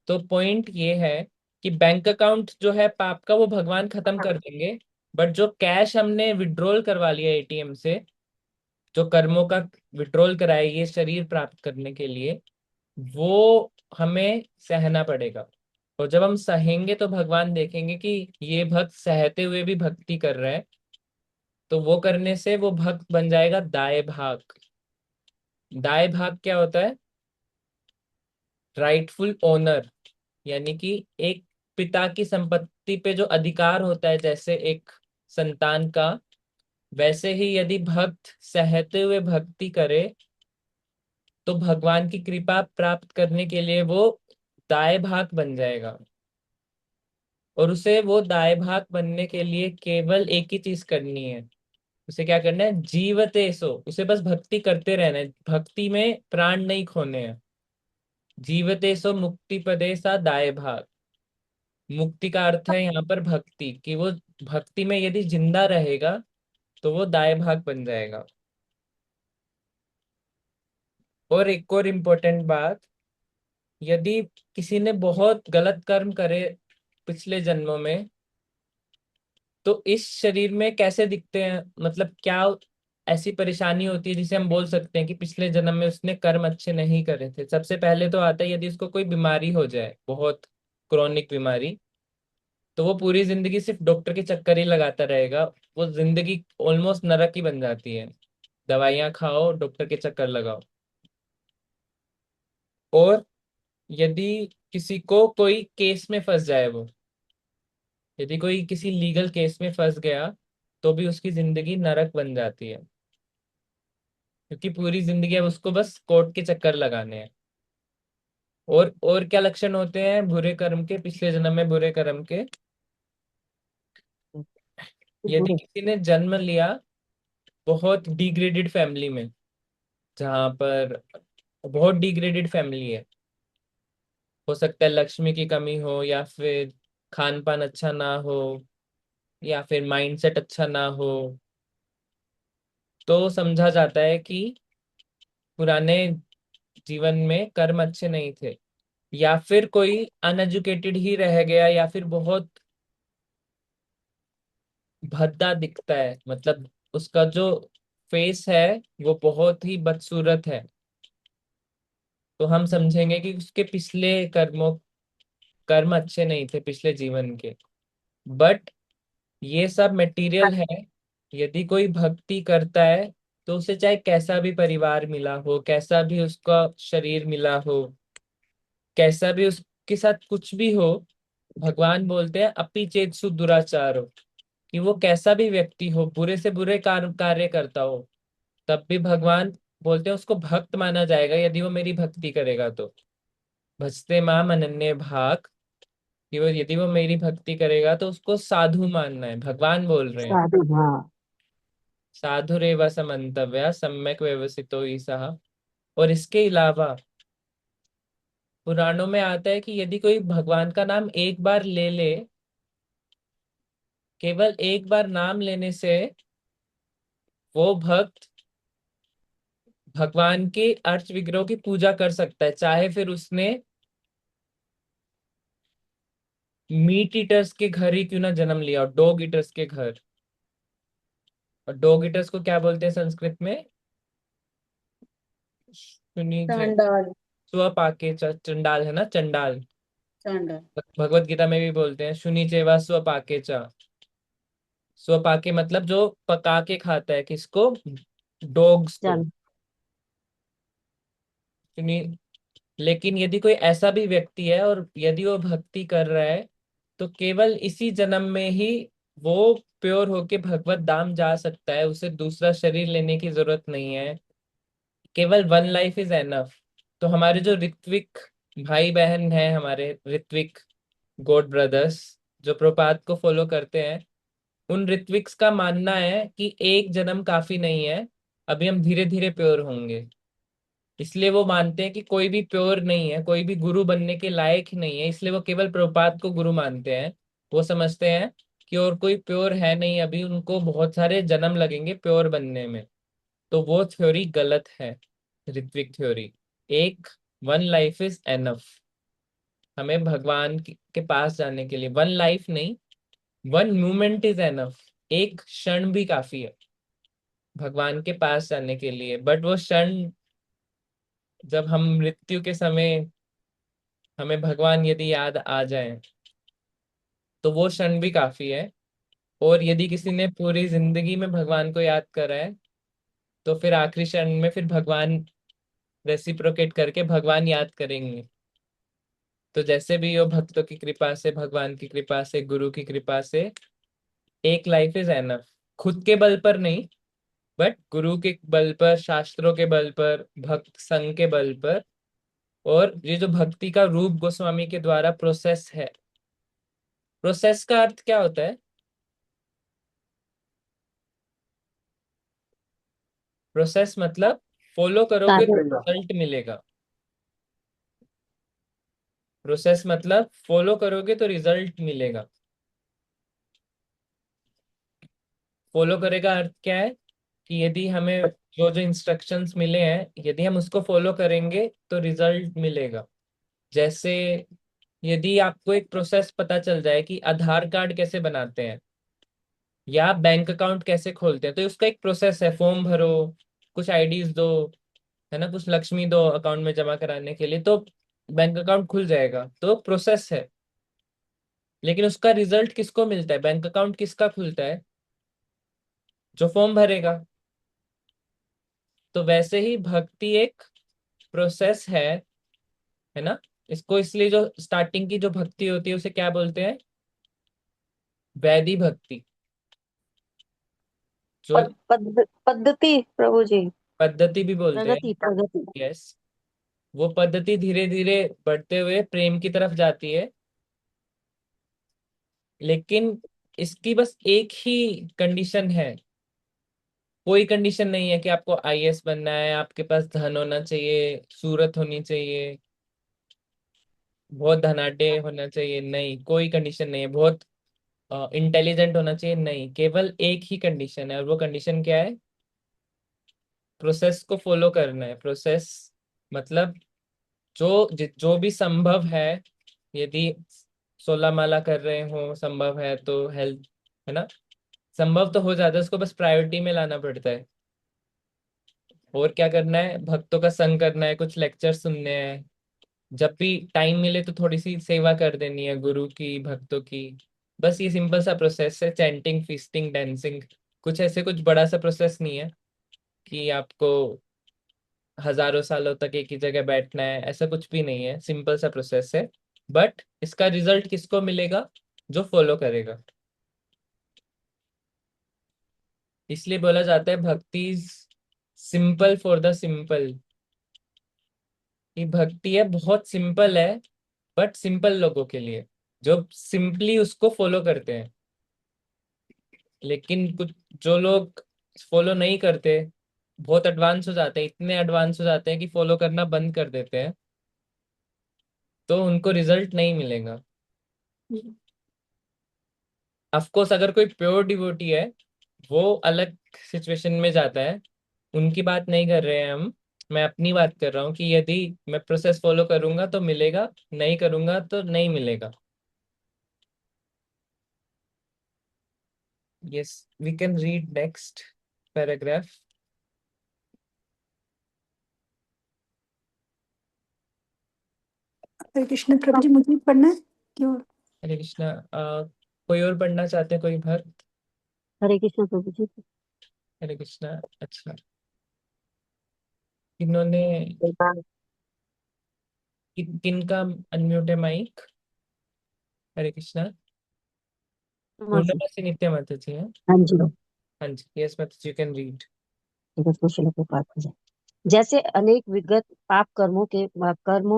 तो पॉइंट ये है कि बैंक अकाउंट जो है पाप का, वो भगवान खत्म कर देंगे, बट जो कैश हमने विड्रॉल करवा लिया एटीएम से, जो कर्मों का विड्रॉल कराया ये शरीर प्राप्त करने के लिए, वो हमें सहना पड़ेगा। और जब हम सहेंगे तो भगवान देखेंगे कि ये भक्त सहते हुए भी भक्ति कर रहे हैं, तो वो करने से वो भक्त बन जाएगा दाएं भाग। दाएं भाग क्या होता है? राइटफुल ओनर, यानी कि एक पिता की संपत्ति पे जो अधिकार होता है जैसे एक संतान का, वैसे ही यदि भक्त सहते हुए भक्ति करे तो भगवान की कृपा प्राप्त करने के लिए वो दाएं भाग बन जाएगा। और उसे वो दाएं भाग बनने के लिए केवल एक ही चीज करनी है। उसे क्या करना है? जीवते सो, उसे बस भक्ति करते रहना है, भक्ति में प्राण नहीं खोने हैं। जीवते सो मुक्ति पदे सा दाएं भाग। मुक्ति का अर्थ है यहाँ पर भक्ति, कि वो भक्ति में यदि जिंदा रहेगा तो वो दाएं भाग बन जाएगा। और एक और इम्पोर्टेंट बात, यदि किसी ने बहुत गलत कर्म करे पिछले जन्मों में, तो इस शरीर में कैसे दिखते हैं, मतलब क्या ऐसी परेशानी होती है जिसे हम बोल सकते हैं कि पिछले जन्म में उसने कर्म अच्छे नहीं करे थे? सबसे पहले तो आता है यदि उसको कोई बीमारी हो जाए, बहुत क्रोनिक बीमारी, तो वो पूरी जिंदगी सिर्फ डॉक्टर के चक्कर ही लगाता रहेगा। वो जिंदगी ऑलमोस्ट नरक ही बन जाती है। दवाइयां खाओ, डॉक्टर के चक्कर लगाओ। और यदि किसी को कोई केस में फंस जाए, वो यदि कोई किसी लीगल केस में फंस गया, तो भी उसकी जिंदगी नरक बन जाती है, क्योंकि पूरी जिंदगी अब उसको बस कोर्ट के चक्कर लगाने हैं। और क्या लक्षण होते हैं बुरे कर्म के, पिछले जन्म में बुरे कर्म के? यदि बुरे। किसी ने जन्म लिया बहुत डिग्रेडेड फैमिली में, जहाँ पर बहुत डिग्रेडेड फैमिली है, हो सकता है लक्ष्मी की कमी हो, या फिर खान पान अच्छा ना हो, या फिर माइंडसेट अच्छा ना हो, तो समझा जाता है कि पुराने जीवन में कर्म अच्छे नहीं थे। या फिर कोई अनएजुकेटेड ही रह गया, या फिर बहुत भद्दा दिखता है, मतलब उसका जो फेस है वो बहुत ही बदसूरत है, तो हम समझेंगे कि उसके पिछले कर्म अच्छे नहीं थे पिछले जीवन के। बट ये सब मटेरियल है। यदि कोई भक्ति करता है तो उसे चाहे कैसा भी परिवार मिला हो, कैसा भी उसका शरीर मिला हो, कैसा भी उसके साथ कुछ भी हो, भगवान बोलते हैं अपि चेतसु दुराचारो, कि वो कैसा भी व्यक्ति हो, बुरे से बुरे कार्य करता हो, तब भी भगवान बोलते हैं उसको भक्त माना जाएगा यदि वो मेरी भक्ति करेगा तो। भजते माम अनन्य भाग, कि वो यदि वो मेरी भक्ति करेगा तो उसको साधु मानना है, भगवान बोल रहे हैं। साधु, हाँ। साधुरेव समन्तव्य सम्यक व्यवसितो ईसः। और इसके अलावा पुराणों में आता है कि यदि कोई भगवान का नाम एक बार ले ले, केवल एक बार नाम लेने से वो भक्त भगवान के अर्च विग्रह की पूजा कर सकता है, चाहे फिर उसने मीट ईटर्स के घर ही क्यों ना जन्म लिया, और डॉग ईटर्स के घर। और डॉग ईटर्स को क्या बोलते हैं संस्कृत में? सुनी जे चांडाल। स्वपाके चंडाल है ना, चंडाल। चांडाल। भगवत गीता में भी बोलते हैं शुनि चेवा स्वपाके च। स्वपाके मतलब जो पका के खाता है, किसको? डॉग्स को। चल। सुनी। लेकिन यदि कोई ऐसा भी व्यक्ति है और यदि वो भक्ति कर रहा है, तो केवल इसी जन्म में ही वो प्योर होके भगवत धाम जा सकता है, उसे दूसरा शरीर लेने की जरूरत नहीं है, केवल वन लाइफ इज एनफ। तो हमारे जो ऋत्विक भाई बहन हैं, हमारे ऋत्विक गॉड ब्रदर्स जो प्रपात को फॉलो करते हैं, उन ऋत्विक्स का मानना है कि एक जन्म काफी नहीं है, अभी हम धीरे धीरे प्योर होंगे। इसलिए वो मानते हैं कि कोई भी प्योर नहीं है, कोई भी गुरु बनने के लायक ही नहीं है, इसलिए वो केवल प्रभुपाद को गुरु मानते हैं। वो समझते हैं कि और कोई प्योर है नहीं, अभी उनको बहुत सारे जन्म लगेंगे प्योर बनने में। तो वो थ्योरी गलत है, ऋत्विक थ्योरी। एक वन लाइफ इज एनफ, हमें भगवान के पास जाने के लिए वन लाइफ नहीं, वन मोमेंट इज एनफ, एक क्षण भी काफी है भगवान के पास जाने के लिए। बट वो क्षण, जब हम मृत्यु के समय हमें भगवान यदि याद आ जाए तो वो क्षण भी काफी है। और यदि किसी ने पूरी जिंदगी में भगवान को याद करा है तो फिर आखिरी क्षण में फिर भगवान रेसिप्रोकेट करके भगवान याद करेंगे। तो जैसे भी हो, भक्तों की कृपा से, भगवान की कृपा से, गुरु की कृपा से एक लाइफ इज एनफ। खुद के बल पर नहीं, बट गुरु के बल पर, शास्त्रों के बल पर, भक्त संघ के बल पर। और ये जो भक्ति का रूप गोस्वामी के द्वारा प्रोसेस है, प्रोसेस का अर्थ क्या होता है? प्रोसेस मतलब फॉलो करोगे तो रिजल्ट मिलेगा। प्रोसेस मतलब फॉलो करोगे तो रिजल्ट मिलेगा। फॉलो करेगा अर्थ क्या है कि यदि हमें जो जो इंस्ट्रक्शंस मिले हैं, यदि हम उसको फॉलो करेंगे तो रिजल्ट मिलेगा। जैसे यदि आपको एक प्रोसेस पता चल जाए कि आधार कार्ड कैसे बनाते हैं या बैंक अकाउंट कैसे खोलते हैं, तो उसका एक प्रोसेस है, फॉर्म भरो, कुछ आईडीज दो, है ना, कुछ लक्ष्मी दो अकाउंट में जमा कराने के लिए, तो बैंक अकाउंट खुल जाएगा। तो प्रोसेस है। लेकिन उसका रिजल्ट किसको मिलता है? बैंक अकाउंट किसका खुलता है? जो फॉर्म भरेगा। तो वैसे ही भक्ति एक प्रोसेस है ना। इसको इसलिए जो स्टार्टिंग की जो भक्ति होती है उसे क्या बोलते हैं? वैदी भक्ति। जो पद्धति प्रभु जी। पद्धति भी बोलते हैं, प्रगति प्रगति। यस। वो पद्धति धीरे धीरे बढ़ते हुए प्रेम की तरफ जाती है। लेकिन इसकी बस एक ही कंडीशन है, कोई कंडीशन नहीं है कि आपको आईएएस बनना है, आपके पास धन होना चाहिए, सूरत होनी चाहिए, बहुत धनाढ्य होना चाहिए, नहीं, कोई कंडीशन नहीं है। बहुत इंटेलिजेंट होना चाहिए, नहीं, केवल एक ही कंडीशन है। और वो कंडीशन क्या है? प्रोसेस को फॉलो करना है। प्रोसेस मतलब जो भी संभव है, यदि 16 माला कर रहे हो संभव है तो हेल्थ, है ना, संभव तो हो जाता है, उसको बस प्रायोरिटी में लाना पड़ता है। और क्या करना है? भक्तों का संग करना है, कुछ लेक्चर सुनने हैं, जब भी टाइम मिले तो थोड़ी सी सेवा कर देनी है गुरु की, भक्तों की। बस ये सिंपल सा प्रोसेस है, चैंटिंग, फीस्टिंग, डांसिंग। कुछ ऐसे कुछ बड़ा सा प्रोसेस नहीं है कि आपको हजारों सालों तक एक ही जगह बैठना है, ऐसा कुछ भी नहीं है, सिंपल सा प्रोसेस है। बट इसका रिजल्ट किसको मिलेगा? जो फॉलो करेगा। इसलिए बोला जाता है भक्ति सिंपल फॉर द सिंपल। ये भक्ति है, बहुत सिंपल है, बट सिंपल लोगों के लिए जो सिंपली उसको फॉलो करते हैं। लेकिन कुछ जो लोग फॉलो नहीं करते, बहुत एडवांस हो जाते हैं, इतने एडवांस हो जाते हैं कि फॉलो करना बंद कर देते हैं, तो उनको रिजल्ट नहीं मिलेगा। ऑफ कोर्स अगर कोई प्योर डिवोटी है, वो अलग सिचुएशन में जाता है, उनकी बात नहीं कर रहे हैं हम। मैं अपनी बात कर रहा हूँ कि यदि मैं प्रोसेस फॉलो करूंगा तो मिलेगा, नहीं करूंगा तो नहीं मिलेगा। Yes, we can read next paragraph. Hare Krishna प्रभु जी, मुझे पढ़ना है क्यों? हरे कृष्णा। कोई और पढ़ना चाहते हैं? कोई भक्त? हरे कृष्ण प्रभु जी। हरे कृष्णा। अच्छा, इन्होंने किन का अनम्यूट है माइक? हरे कृष्णा। पूर्णमासी नित्य माताजी है। हाँ जी। हाँ जी, यस माताजी, यू कैन रीड। जगत को श्लोक को पाठ हो जाए। जैसे अनेक विगत पाप कर्मों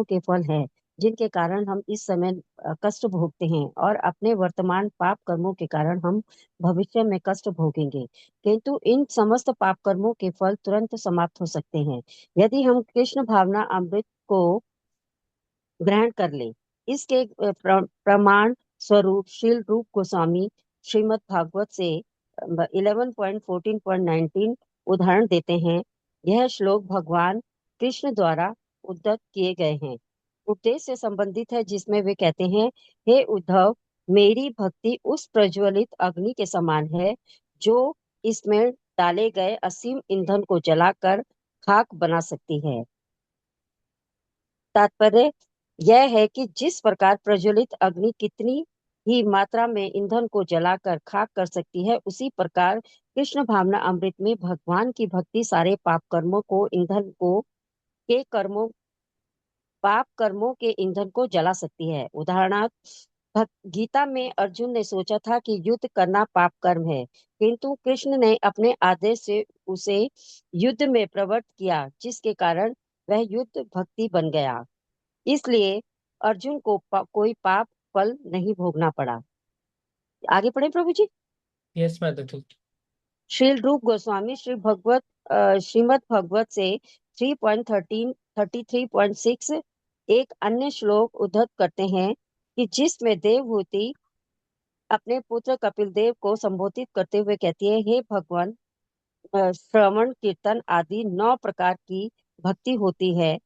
के फल है, जिनके कारण हम इस समय कष्ट भोगते हैं, और अपने वर्तमान पाप कर्मों के कारण हम भविष्य में कष्ट भोगेंगे, किंतु इन समस्त पाप कर्मों के फल तुरंत समाप्त हो सकते हैं यदि हम कृष्ण भावना अमृत को ग्रहण कर ले। इसके प्रमाण स्वरूप शील रूप गोस्वामी श्रीमद् भागवत से 11.14.19 उदाहरण देते हैं। यह श्लोक भगवान कृष्ण द्वारा उद्धृत किए गए हैं, उपदेश से संबंधित है, जिसमें वे कहते हैं, हे उद्धव, मेरी भक्ति उस प्रज्वलित अग्नि के समान है जो इसमें डाले गए असीम ईंधन को जलाकर खाक बना सकती है। तात्पर्य यह है कि जिस प्रकार प्रज्वलित अग्नि कितनी ही मात्रा में ईंधन को जलाकर खाक कर सकती है, उसी प्रकार कृष्ण भावना अमृत में भगवान की भक्ति सारे पाप कर्मों के ईंधन को जला सकती है। उदाहरणार्थ, गीता में अर्जुन ने सोचा था कि युद्ध करना पाप कर्म है, किंतु कृष्ण ने अपने आदेश से उसे युद्ध में प्रवृत्त किया, जिसके कारण वह युद्ध भक्ति बन गया। इसलिए अर्जुन को कोई पाप फल नहीं भोगना पड़ा। आगे पढ़े प्रभु जी। यस माताजी। श्रील रूप गोस्वामी श्रीमद् भगवत से 3.33.6 एक अन्य श्लोक उद्धृत करते हैं कि जिसमें देवहूति अपने पुत्र कपिल देव को संबोधित करते हुए कहती है, हे भगवान, श्रवण कीर्तन आदि 9 प्रकार की भक्ति होती है।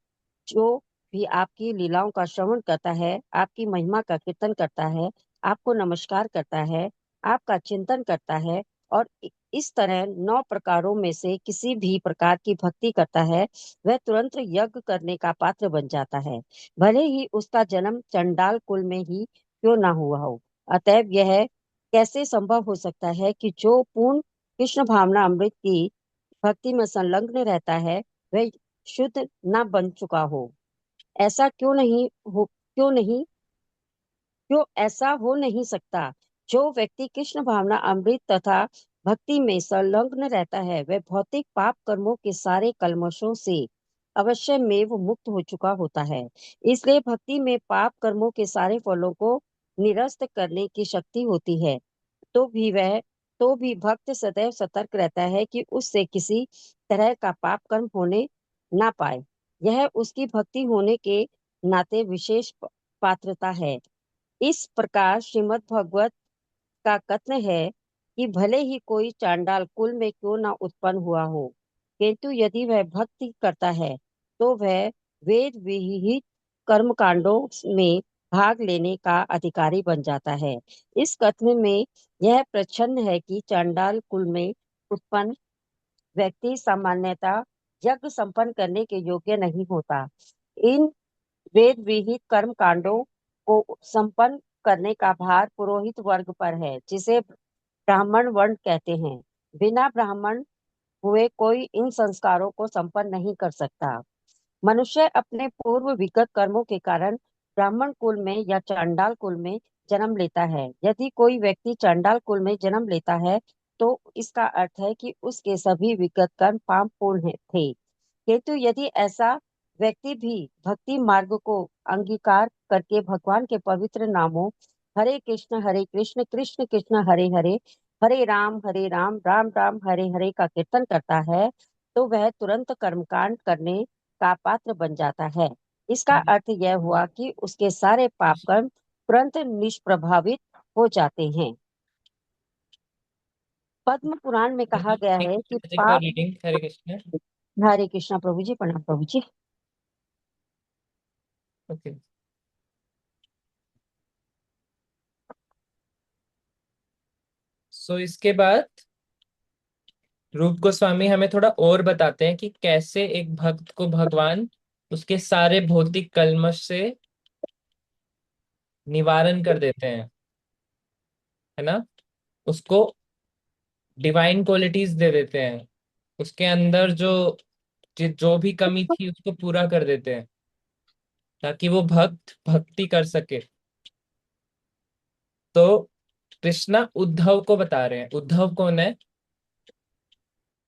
जो भी आपकी लीलाओं का श्रवण करता है, आपकी महिमा का कीर्तन करता है, आपको नमस्कार करता है, आपका चिंतन करता है, और इस तरह 9 प्रकारों में से किसी भी प्रकार की भक्ति करता है, वह तुरंत यज्ञ करने का पात्र बन जाता है, भले ही उसका जन्म चंडाल कुल में ही क्यों ना हुआ हो। अतएव यह कैसे संभव हो सकता है कि जो पूर्ण कृष्ण भावना अमृत की भक्ति में संलग्न रहता है, वह शुद्ध न बन चुका हो। ऐसा क्यों ऐसा हो नहीं सकता। जो व्यक्ति कृष्ण भावना अमृत तथा भक्ति में संलग्न रहता है, वह भौतिक पाप कर्मों के सारे कल्मशों से अवश्य में वो मुक्त हो चुका होता है। इसलिए भक्ति में पाप कर्मों के सारे फलों को निरस्त करने की शक्ति होती है। तो भी वह तो भी भक्त सदैव सतर्क रहता है कि उससे किसी तरह का पाप कर्म होने ना पाए। यह उसकी भक्ति होने के नाते विशेष पात्रता है। इस प्रकार श्रीमद् भगवत का कथन है कि भले ही कोई चांडाल कुल में क्यों ना उत्पन्न हुआ हो, किंतु यदि वह भक्ति करता है, तो वह वेद विहित कर्म कांडों में भाग लेने का अधिकारी बन जाता है। इस कथन में यह प्रच्छन्न है कि चांडाल कुल में उत्पन्न व्यक्ति सामान्यतः यज्ञ संपन्न करने के योग्य नहीं होता। इन वेद विहित कर्म कांडों को संपन्न करने का भार पुरोहित वर्ग पर है, जिसे ब्राह्मण वर्ण कहते हैं। बिना ब्राह्मण हुए कोई इन संस्कारों को संपन्न नहीं कर सकता। मनुष्य अपने पूर्व विगत कर्मों के कारण ब्राह्मण कुल में या चांडाल कुल में जन्म लेता है। यदि कोई व्यक्ति चांडाल कुल में जन्म लेता है, तो इसका अर्थ है कि उसके सभी विगत कर्म पापपूर्ण थे। किंतु यदि ऐसा व्यक्ति भी भक्ति मार्ग को अंगीकार करके भगवान के पवित्र नामों हरे कृष्ण कृष्ण कृष्ण हरे हरे, हरे राम राम राम हरे हरे का कीर्तन करता है, तो वह तुरंत कर्मकांड करने का पात्र बन जाता है। इसका अर्थ यह हुआ कि उसके सारे पाप कर्म तुरंत निष्प्रभावित हो जाते हैं। पद्म पुराण में कहा गया है कि पाप रीडिंग हरे कृष्ण। हरे कृष्णा प्रभु जी, प्रणाम प्रभु जी। ओके, सो इसके बाद रूप गोस्वामी हमें थोड़ा और बताते हैं कि कैसे एक भक्त को भगवान उसके सारे भौतिक कल्मश से निवारण कर देते हैं, है ना। उसको डिवाइन क्वालिटीज दे देते हैं, उसके अंदर जो भी कमी थी उसको पूरा कर देते हैं, ताकि वो भक्त भक्ति कर सके। तो कृष्णा उद्धव को बता रहे हैं। उद्धव कौन है?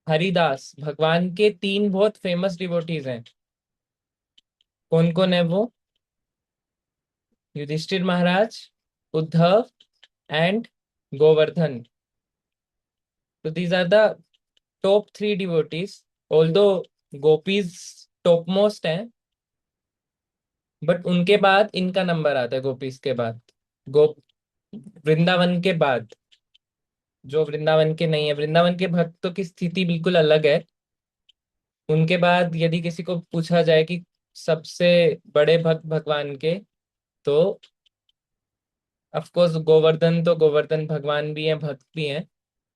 हरिदास, भगवान के तीन बहुत फेमस डिवोटीज हैं। कौन कौन है वो? युधिष्ठिर महाराज, उद्धव एंड गोवर्धन। तो these are the top three devotees, although gopis top most हैं, बट उनके बाद इनका नंबर आता है, गोपीज के बाद, गोप वृंदावन के बाद। जो वृंदावन के नहीं है, वृंदावन के भक्तों की स्थिति बिल्कुल अलग है। उनके बाद यदि किसी को पूछा जाए कि सबसे बड़े भक्त भगवान के, तो ऑफ कोर्स गोवर्धन, तो गोवर्धन भगवान भी हैं, भक्त भी हैं,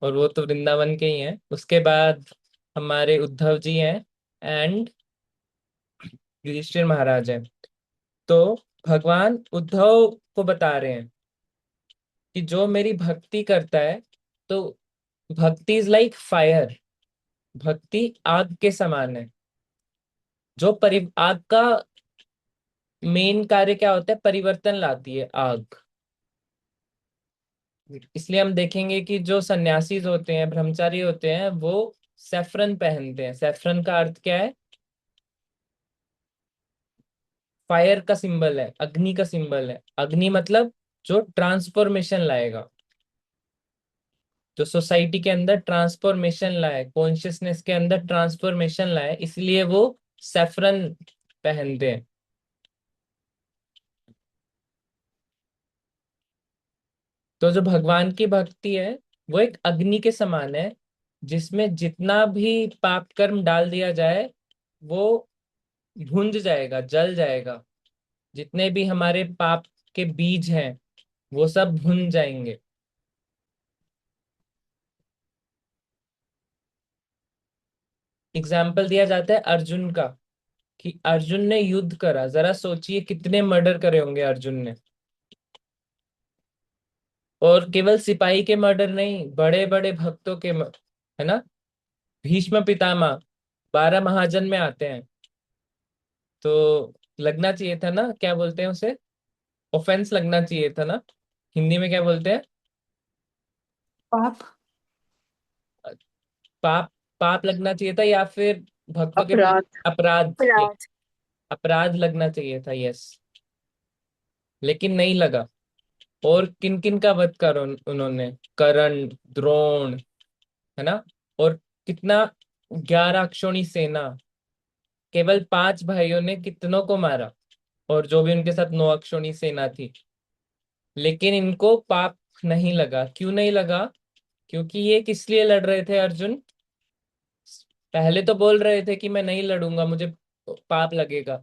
और वो तो वृंदावन के ही हैं। उसके बाद हमारे उद्धव जी हैं एंड युधिष्ठिर महाराज हैं। तो भगवान उद्धव को बता रहे हैं कि जो मेरी भक्ति करता है, तो भक्ति इज लाइक फायर, भक्ति आग के समान है। आग का मेन कार्य क्या होता है? परिवर्तन लाती है आग। इसलिए हम देखेंगे कि जो सन्यासी होते हैं, ब्रह्मचारी होते हैं, वो सैफरन पहनते हैं। सैफरन का अर्थ क्या है? फायर का सिंबल है, अग्नि का सिंबल है। अग्नि मतलब जो ट्रांसफॉर्मेशन लाएगा, जो सोसाइटी के अंदर ट्रांसफॉर्मेशन लाए, कॉन्शियसनेस के अंदर ट्रांसफॉर्मेशन लाए, इसलिए वो सैफरन पहनते हैं। तो जो भगवान की भक्ति है, वो एक अग्नि के समान है, जिसमें जितना भी पाप कर्म डाल दिया जाए, वो भुंज जाएगा, जल जाएगा। जितने भी हमारे पाप के बीज हैं, वो सब भुन जाएंगे। एग्जाम्पल दिया जाता है अर्जुन का, कि अर्जुन ने युद्ध करा। जरा सोचिए कितने मर्डर करे होंगे अर्जुन ने। और केवल सिपाही के मर्डर नहीं, बड़े बड़े भक्तों के है ना। भीष्म पितामह 12 महाजन में आते हैं। तो लगना चाहिए था ना, क्या बोलते हैं उसे, ऑफेंस लगना चाहिए था ना। हिंदी में क्या बोलते हैं? पाप। पाप। पाप लगना चाहिए था, या फिर भक्तों के अपराध। अपराध। अपराध। अपराध लगना चाहिए था, यस। लेकिन नहीं लगा। और किन किन का वध करा उन्होंने? कर्ण, द्रोण, है ना। और कितना, 11 अक्षौणी सेना, केवल 5 भाइयों ने कितनों को मारा, और जो भी उनके साथ 9 अक्षौणी सेना थी। लेकिन इनको पाप नहीं लगा। क्यों नहीं लगा? क्योंकि ये किस लिए लड़ रहे थे अर्जुन? पहले तो बोल रहे थे कि मैं नहीं लड़ूंगा, मुझे पाप लगेगा,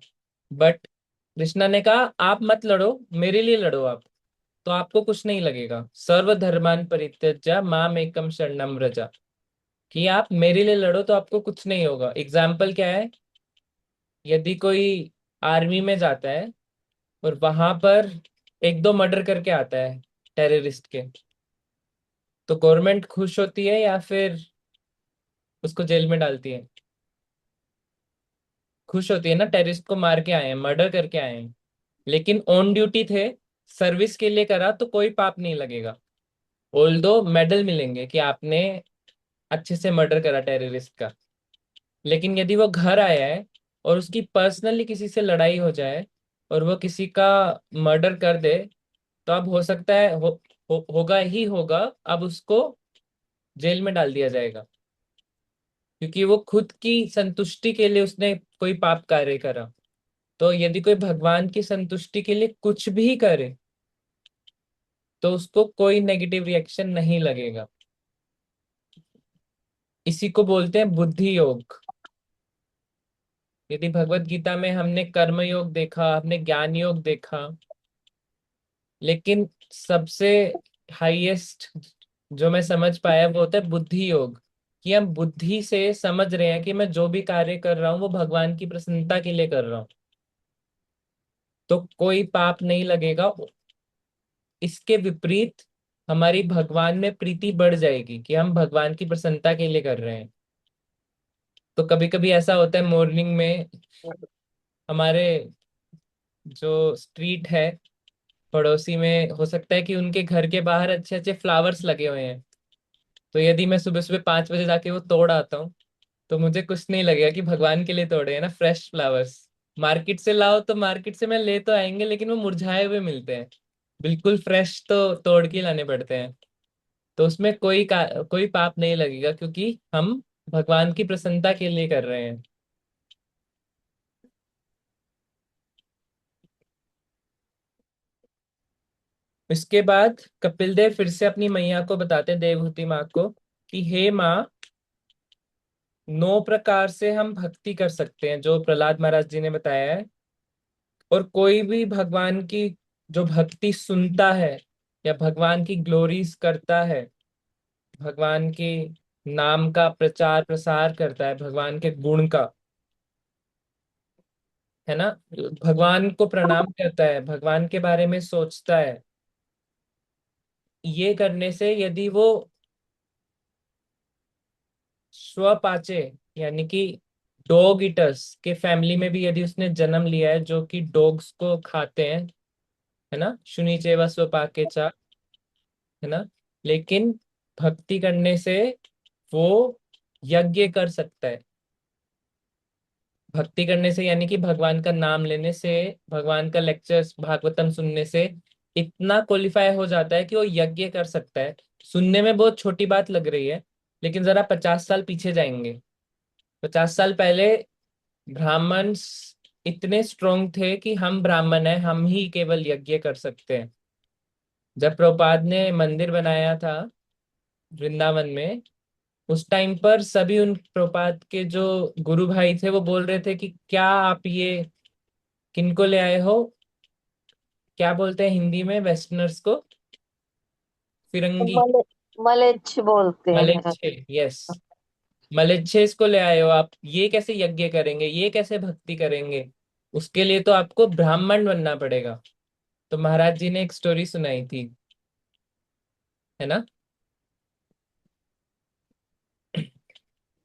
बट कृष्णा ने कहा आप मत लड़ो, मेरे लिए लड़ो आप, तो आपको कुछ नहीं लगेगा। सर्वधर्मान परित्यज्य माम एकम शरणम व्रजा, कि आप मेरे लिए लड़ो तो आपको कुछ नहीं होगा। एग्जाम्पल क्या है? यदि कोई आर्मी में जाता है और वहां पर एक दो मर्डर करके आता है टेररिस्ट के, तो गवर्नमेंट खुश होती है या फिर उसको जेल में डालती है? खुश होती है ना, टेररिस्ट को मार के आए हैं, मर्डर करके आए हैं। लेकिन ऑन ड्यूटी थे, सर्विस के लिए करा, तो कोई पाप नहीं लगेगा। ऑल्दो मेडल मिलेंगे कि आपने अच्छे से मर्डर करा टेररिस्ट का। लेकिन यदि वो घर आया है और उसकी पर्सनली किसी से लड़ाई हो जाए और वो किसी का मर्डर कर दे, तो अब हो सकता है होगा ही होगा, अब उसको जेल में डाल दिया जाएगा, क्योंकि वो खुद की संतुष्टि के लिए उसने कोई पाप कार्य करा। तो यदि कोई भगवान की संतुष्टि के लिए कुछ भी करे, तो उसको कोई नेगेटिव रिएक्शन नहीं लगेगा। इसी को बोलते हैं बुद्धि योग। यदि भगवत गीता में हमने कर्म योग देखा, हमने ज्ञान योग देखा, लेकिन सबसे हाईएस्ट जो मैं समझ पाया वो होता है बुद्धि योग। कि हम बुद्धि से समझ रहे हैं कि मैं जो भी कार्य कर रहा हूँ वो भगवान की प्रसन्नता के लिए कर रहा हूँ, तो कोई पाप नहीं लगेगा। इसके विपरीत हमारी भगवान में प्रीति बढ़ जाएगी कि हम भगवान की प्रसन्नता के लिए कर रहे हैं। तो कभी कभी ऐसा होता है मॉर्निंग में, हमारे जो स्ट्रीट है पड़ोसी में हो सकता है कि उनके घर के बाहर अच्छे अच्छे फ्लावर्स लगे हुए हैं, तो यदि मैं सुबह सुबह 5 बजे जाके वो तोड़ आता हूँ, तो मुझे कुछ नहीं लगेगा कि भगवान के लिए तोड़े हैं ना, फ्रेश फ्लावर्स। मार्केट से लाओ तो मार्केट से मैं ले तो आएंगे, लेकिन वो मुरझाए हुए मिलते हैं, बिल्कुल फ्रेश तो तोड़ के लाने पड़ते हैं। तो उसमें कोई पाप नहीं लगेगा, क्योंकि हम भगवान की प्रसन्नता के लिए कर रहे हैं। इसके बाद कपिल देव फिर से अपनी मैया को बताते हैं, देवहूति माँ को, कि हे माँ, 9 प्रकार से हम भक्ति कर सकते हैं, जो प्रहलाद महाराज जी ने बताया है। और कोई भी भगवान की जो भक्ति सुनता है या भगवान की ग्लोरीज करता है, भगवान के नाम का प्रचार प्रसार करता है, भगवान के गुण का, है ना, भगवान को प्रणाम करता है, भगवान के बारे में सोचता है, ये करने से यदि वो स्वपाचे, यानी कि डॉग ईटर्स के फैमिली में भी यदि उसने जन्म लिया है, जो कि डॉग्स को खाते हैं, है ना, शुनिचेवा स्वपाके चा, है ना, लेकिन भक्ति करने से वो यज्ञ कर सकता है। भक्ति करने से यानी कि भगवान का नाम लेने से, भगवान का लेक्चर्स भागवतम सुनने से इतना क्वालिफाई हो जाता है कि वो यज्ञ कर सकता है। सुनने में बहुत छोटी बात लग रही है, लेकिन जरा 50 साल पीछे जाएंगे। 50 साल पहले ब्राह्मण इतने स्ट्रोंग थे कि हम ब्राह्मण हैं, हम ही केवल यज्ञ कर सकते हैं। जब प्रभुपाद ने मंदिर बनाया था वृंदावन में, उस टाइम पर सभी उन प्रभुपाद के जो गुरु भाई थे वो बोल रहे थे कि क्या आप ये किनको ले आए हो, क्या बोलते हैं हिंदी में वेस्टर्नर्स को, फिरंगी, मले मलेच्छ बोलते हैं। मलेच्छे, यस, मलेच्छे इसको ले आए हो आप, ये कैसे यज्ञ करेंगे, ये कैसे भक्ति करेंगे, उसके लिए तो आपको ब्राह्मण बनना पड़ेगा। तो महाराज जी ने एक स्टोरी सुनाई थी, है ना,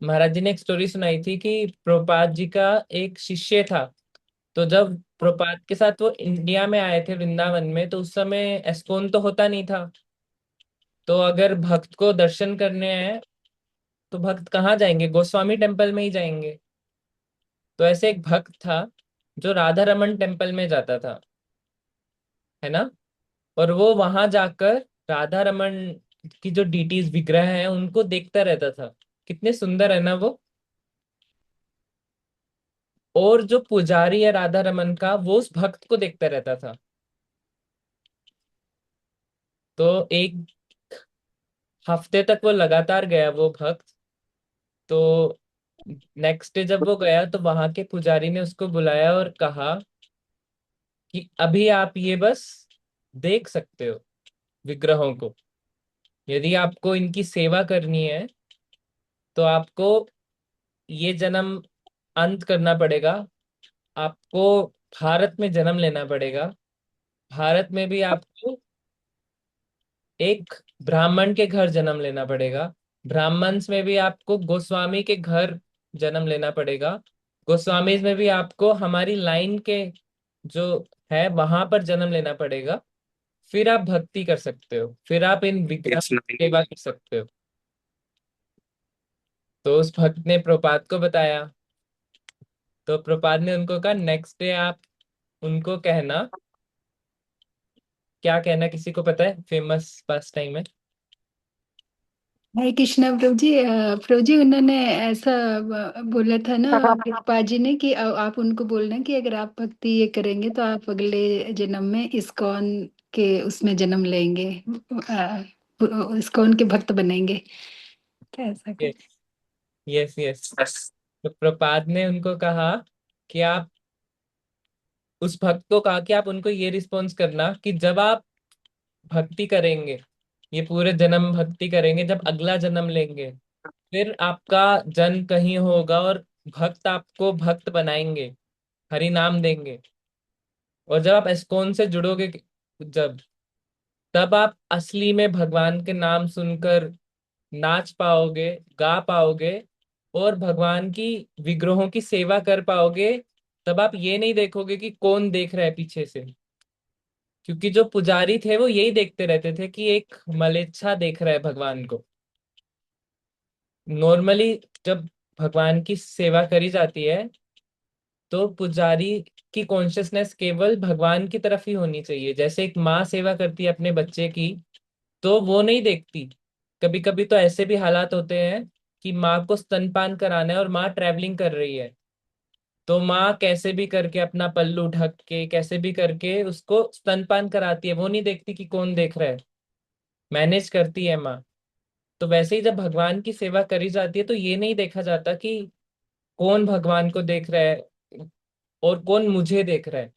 महाराज जी ने एक स्टोरी सुनाई थी कि प्रभुपाद जी का एक शिष्य था। तो जब प्रभुपाद के साथ वो इंडिया में आए थे वृंदावन में, तो उस समय एस्कॉन तो होता नहीं था। तो अगर भक्त को दर्शन करने हैं तो भक्त कहाँ जाएंगे, गोस्वामी टेम्पल में ही जाएंगे। तो ऐसे एक भक्त था जो राधा रमन टेम्पल में जाता था, है ना, और वो वहां जाकर राधा रमन की जो डीटीज विग्रह है उनको देखता रहता था, कितने सुंदर है ना वो। और जो पुजारी है राधा रमन का, वो उस भक्त को देखता रहता था। तो एक हफ्ते तक वो लगातार गया वो भक्त। तो नेक्स्ट डे जब वो गया, तो वहां के पुजारी ने उसको बुलाया और कहा कि अभी आप ये बस देख सकते हो विग्रहों को, यदि आपको इनकी सेवा करनी है तो आपको ये जन्म अंत करना पड़ेगा, आपको भारत में जन्म लेना पड़ेगा। भारत में भी आपको एक ब्राह्मण के घर जन्म लेना पड़ेगा, ब्राह्मण्स में भी आपको गोस्वामी के घर जन्म लेना पड़ेगा, गोस्वामीज में भी आपको हमारी लाइन के जो है वहां पर जन्म लेना पड़ेगा। फिर आप भक्ति कर सकते हो, फिर आप इन विग्रह की सेवा कर सकते हो। तो उस भक्त ने प्रभुपाद को बताया। तो प्रभुपाद ने उनको कहा नेक्स्ट डे आप उनको कहना, क्या कहना, किसी को पता है फेमस पास टाइम है? हरे कृष्णा प्रभु जी उन्होंने ऐसा बोला था ना प्रभुपाद जी ने कि आप उनको बोलना कि अगर आप भक्ति ये करेंगे तो आप अगले जन्म में इस्कॉन के उसमें जन्म लेंगे, इस्कॉन के भक्त बनेंगे, क्या ऐसा कुछ। Yes yes. तो प्रभुपाद ने उनको कहा कि आप उस भक्त को कहा कि आप उनको ये रिस्पॉन्स करना कि जब आप भक्ति करेंगे, ये पूरे जन्म भक्ति करेंगे, जब अगला जन्म लेंगे, फिर आपका जन्म कहीं होगा और भक्त आपको भक्त बनाएंगे, हरि नाम देंगे। और जब आप एस्कॉन से जुड़ोगे, जब तब आप असली में भगवान के नाम सुनकर नाच पाओगे, गा पाओगे, और भगवान की विग्रहों की सेवा कर पाओगे। तब आप ये नहीं देखोगे कि कौन देख रहा है पीछे से, क्योंकि जो पुजारी थे वो यही देखते रहते थे कि एक मलेच्छा देख रहा है भगवान को। नॉर्मली जब भगवान की सेवा करी जाती है तो पुजारी की कॉन्शियसनेस केवल भगवान की तरफ ही होनी चाहिए। जैसे एक माँ सेवा करती है अपने बच्चे की, तो वो नहीं देखती। कभी कभी तो ऐसे भी हालात होते हैं कि माँ को स्तनपान कराना है और माँ ट्रैवलिंग कर रही है, तो माँ कैसे भी करके अपना पल्लू ढक के कैसे भी करके उसको स्तनपान कराती है, वो नहीं देखती कि कौन देख रहा है, मैनेज करती है माँ। तो वैसे ही जब भगवान की सेवा करी जाती है तो ये नहीं देखा जाता कि कौन भगवान को देख रहा है और कौन मुझे देख रहा है।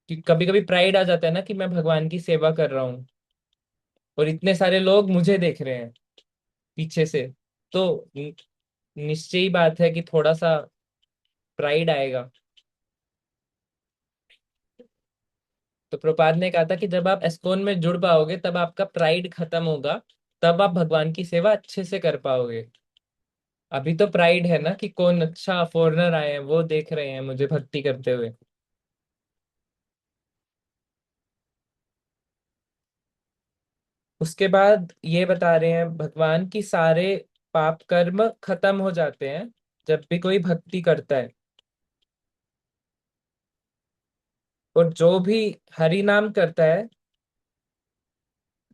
कि कभी कभी प्राइड आ जाता है ना कि मैं भगवान की सेवा कर रहा हूँ और इतने सारे लोग मुझे देख रहे हैं पीछे से। तो निश्चय ही बात है कि थोड़ा सा प्राइड आएगा। तो प्रभुपाद ने कहा था कि जब आप एस्कॉन में जुड़ पाओगे तब आपका प्राइड खत्म होगा, तब आप भगवान की सेवा अच्छे से कर पाओगे। अभी तो प्राइड है ना कि कौन अच्छा फॉरेनर आए हैं वो देख रहे हैं मुझे भक्ति करते हुए। उसके बाद ये बता रहे हैं भगवान की सारे पाप कर्म खत्म हो जाते हैं जब भी कोई भक्ति करता है। और जो भी हरि नाम करता है,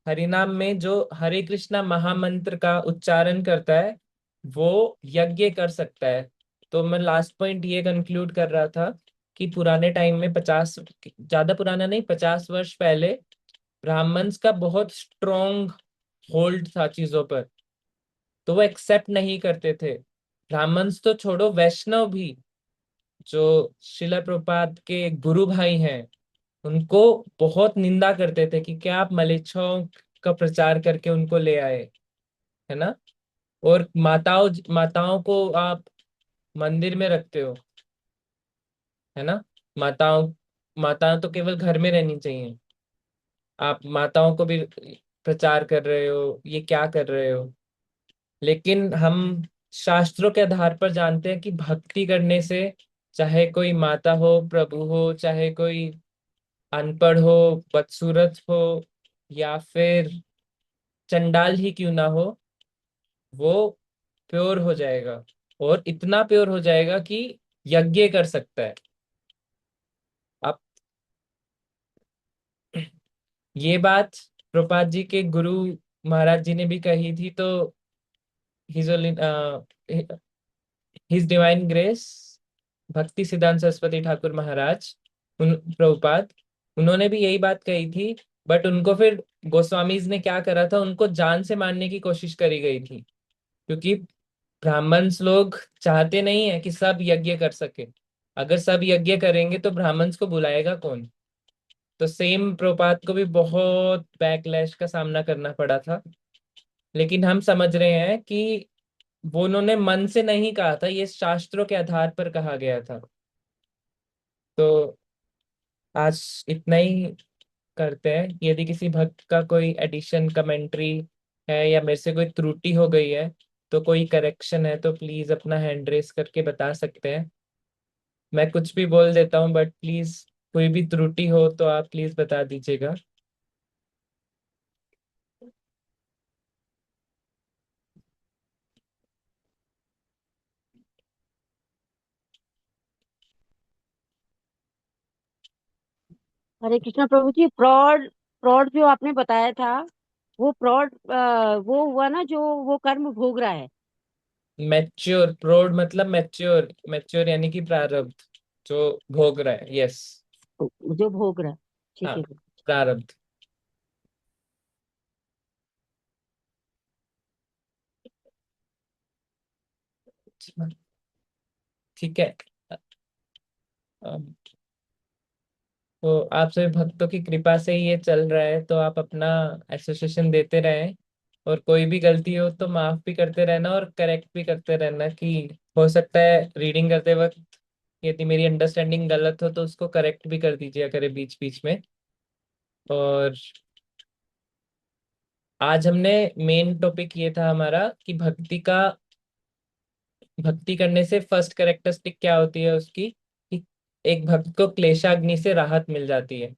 हरि नाम में जो हरे कृष्णा महामंत्र का उच्चारण करता है वो यज्ञ कर सकता है। तो मैं लास्ट पॉइंट ये कंक्लूड कर रहा था कि पुराने टाइम में 50, ज्यादा पुराना नहीं, 50 वर्ष पहले ब्राह्मण्स का बहुत स्ट्रोंग होल्ड था चीजों पर, तो वो एक्सेप्ट नहीं करते थे। ब्राह्मण्स तो छोड़ो, वैष्णव भी जो शिला प्रभुपाद के गुरु भाई हैं उनको बहुत निंदा करते थे कि क्या आप मलेच्छाओं का प्रचार करके उनको ले आए, है ना। और माताओं माताओं को आप मंदिर में रखते हो, है ना। माताओं माताएं तो केवल घर में रहनी चाहिए, आप माताओं को भी प्रचार कर रहे हो, ये क्या कर रहे हो। लेकिन हम शास्त्रों के आधार पर जानते हैं कि भक्ति करने से, चाहे कोई माता हो, प्रभु हो, चाहे कोई अनपढ़ हो, बदसूरत हो, या फिर चंडाल ही क्यों ना हो, वो प्योर हो जाएगा। और इतना प्योर हो जाएगा कि यज्ञ कर सकता है। अब ये बात प्रभुपाद जी के गुरु महाराज जी ने भी कही थी। तो हिज हिज डिवाइन ग्रेस भक्ति सिद्धांत सरस्वती ठाकुर महाराज, उन प्रभुपाद, उन्होंने भी यही बात कही थी। बट उनको फिर गोस्वामीज ने क्या करा था, उनको जान से मारने की कोशिश करी गई थी, क्योंकि ब्राह्मण्स लोग चाहते नहीं है कि सब यज्ञ कर सके। अगर सब यज्ञ करेंगे तो ब्राह्मण्स को बुलाएगा कौन। तो सेम प्रभुपाद को भी बहुत बैकलैश का सामना करना पड़ा था। लेकिन हम समझ रहे हैं कि वो उन्होंने मन से नहीं कहा था, ये शास्त्रों के आधार पर कहा गया था। तो आज इतना ही करते हैं। यदि किसी भक्त का कोई एडिशन कमेंट्री है या मेरे से कोई त्रुटि हो गई है, तो कोई करेक्शन है, तो प्लीज अपना हैंड रेस करके बता सकते हैं। मैं कुछ भी बोल देता हूँ बट प्लीज कोई भी त्रुटि हो तो आप प्लीज बता दीजिएगा। हरे कृष्णा प्रभु जी, प्रौढ़ प्रौढ़ जो आपने बताया था, वो प्रौढ़ वो हुआ ना जो वो कर्म भोग रहा है। मैच्योर, प्रौढ़ मतलब मैच्योर, मैच्योर यानी कि प्रारब्ध जो भोग रहा है। यस। जो भोग रहा है। ठीक हाँ, है। प्रारब्ध। ठीक है। तो आप सभी भक्तों की कृपा से ही ये चल रहा है, तो आप अपना एसोसिएशन देते रहें। और कोई भी गलती हो तो माफ भी करते रहना और करेक्ट भी करते रहना। कि हो सकता है रीडिंग करते वक्त यदि मेरी अंडरस्टैंडिंग गलत हो तो उसको करेक्ट भी कर दीजिए करे बीच बीच में। और आज हमने मेन टॉपिक ये था हमारा कि भक्ति करने से फर्स्ट कैरेक्टरिस्टिक क्या होती है उसकी, कि एक भक्त को क्लेशाग्नि से राहत मिल जाती है।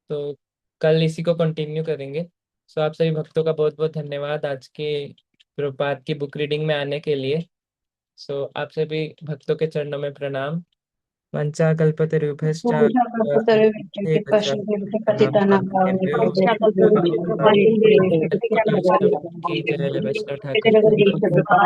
तो कल इसी को कंटिन्यू करेंगे। सो आप सभी भक्तों का बहुत बहुत धन्यवाद आज के प्रभुपाद की बुक रीडिंग में आने के लिए। सो आप सभी भक्तों के चरणों में प्रणाम। वंचा कल्पतरुभ्यश्च कृपा की जय, वैष्णव ठाकुर की जय।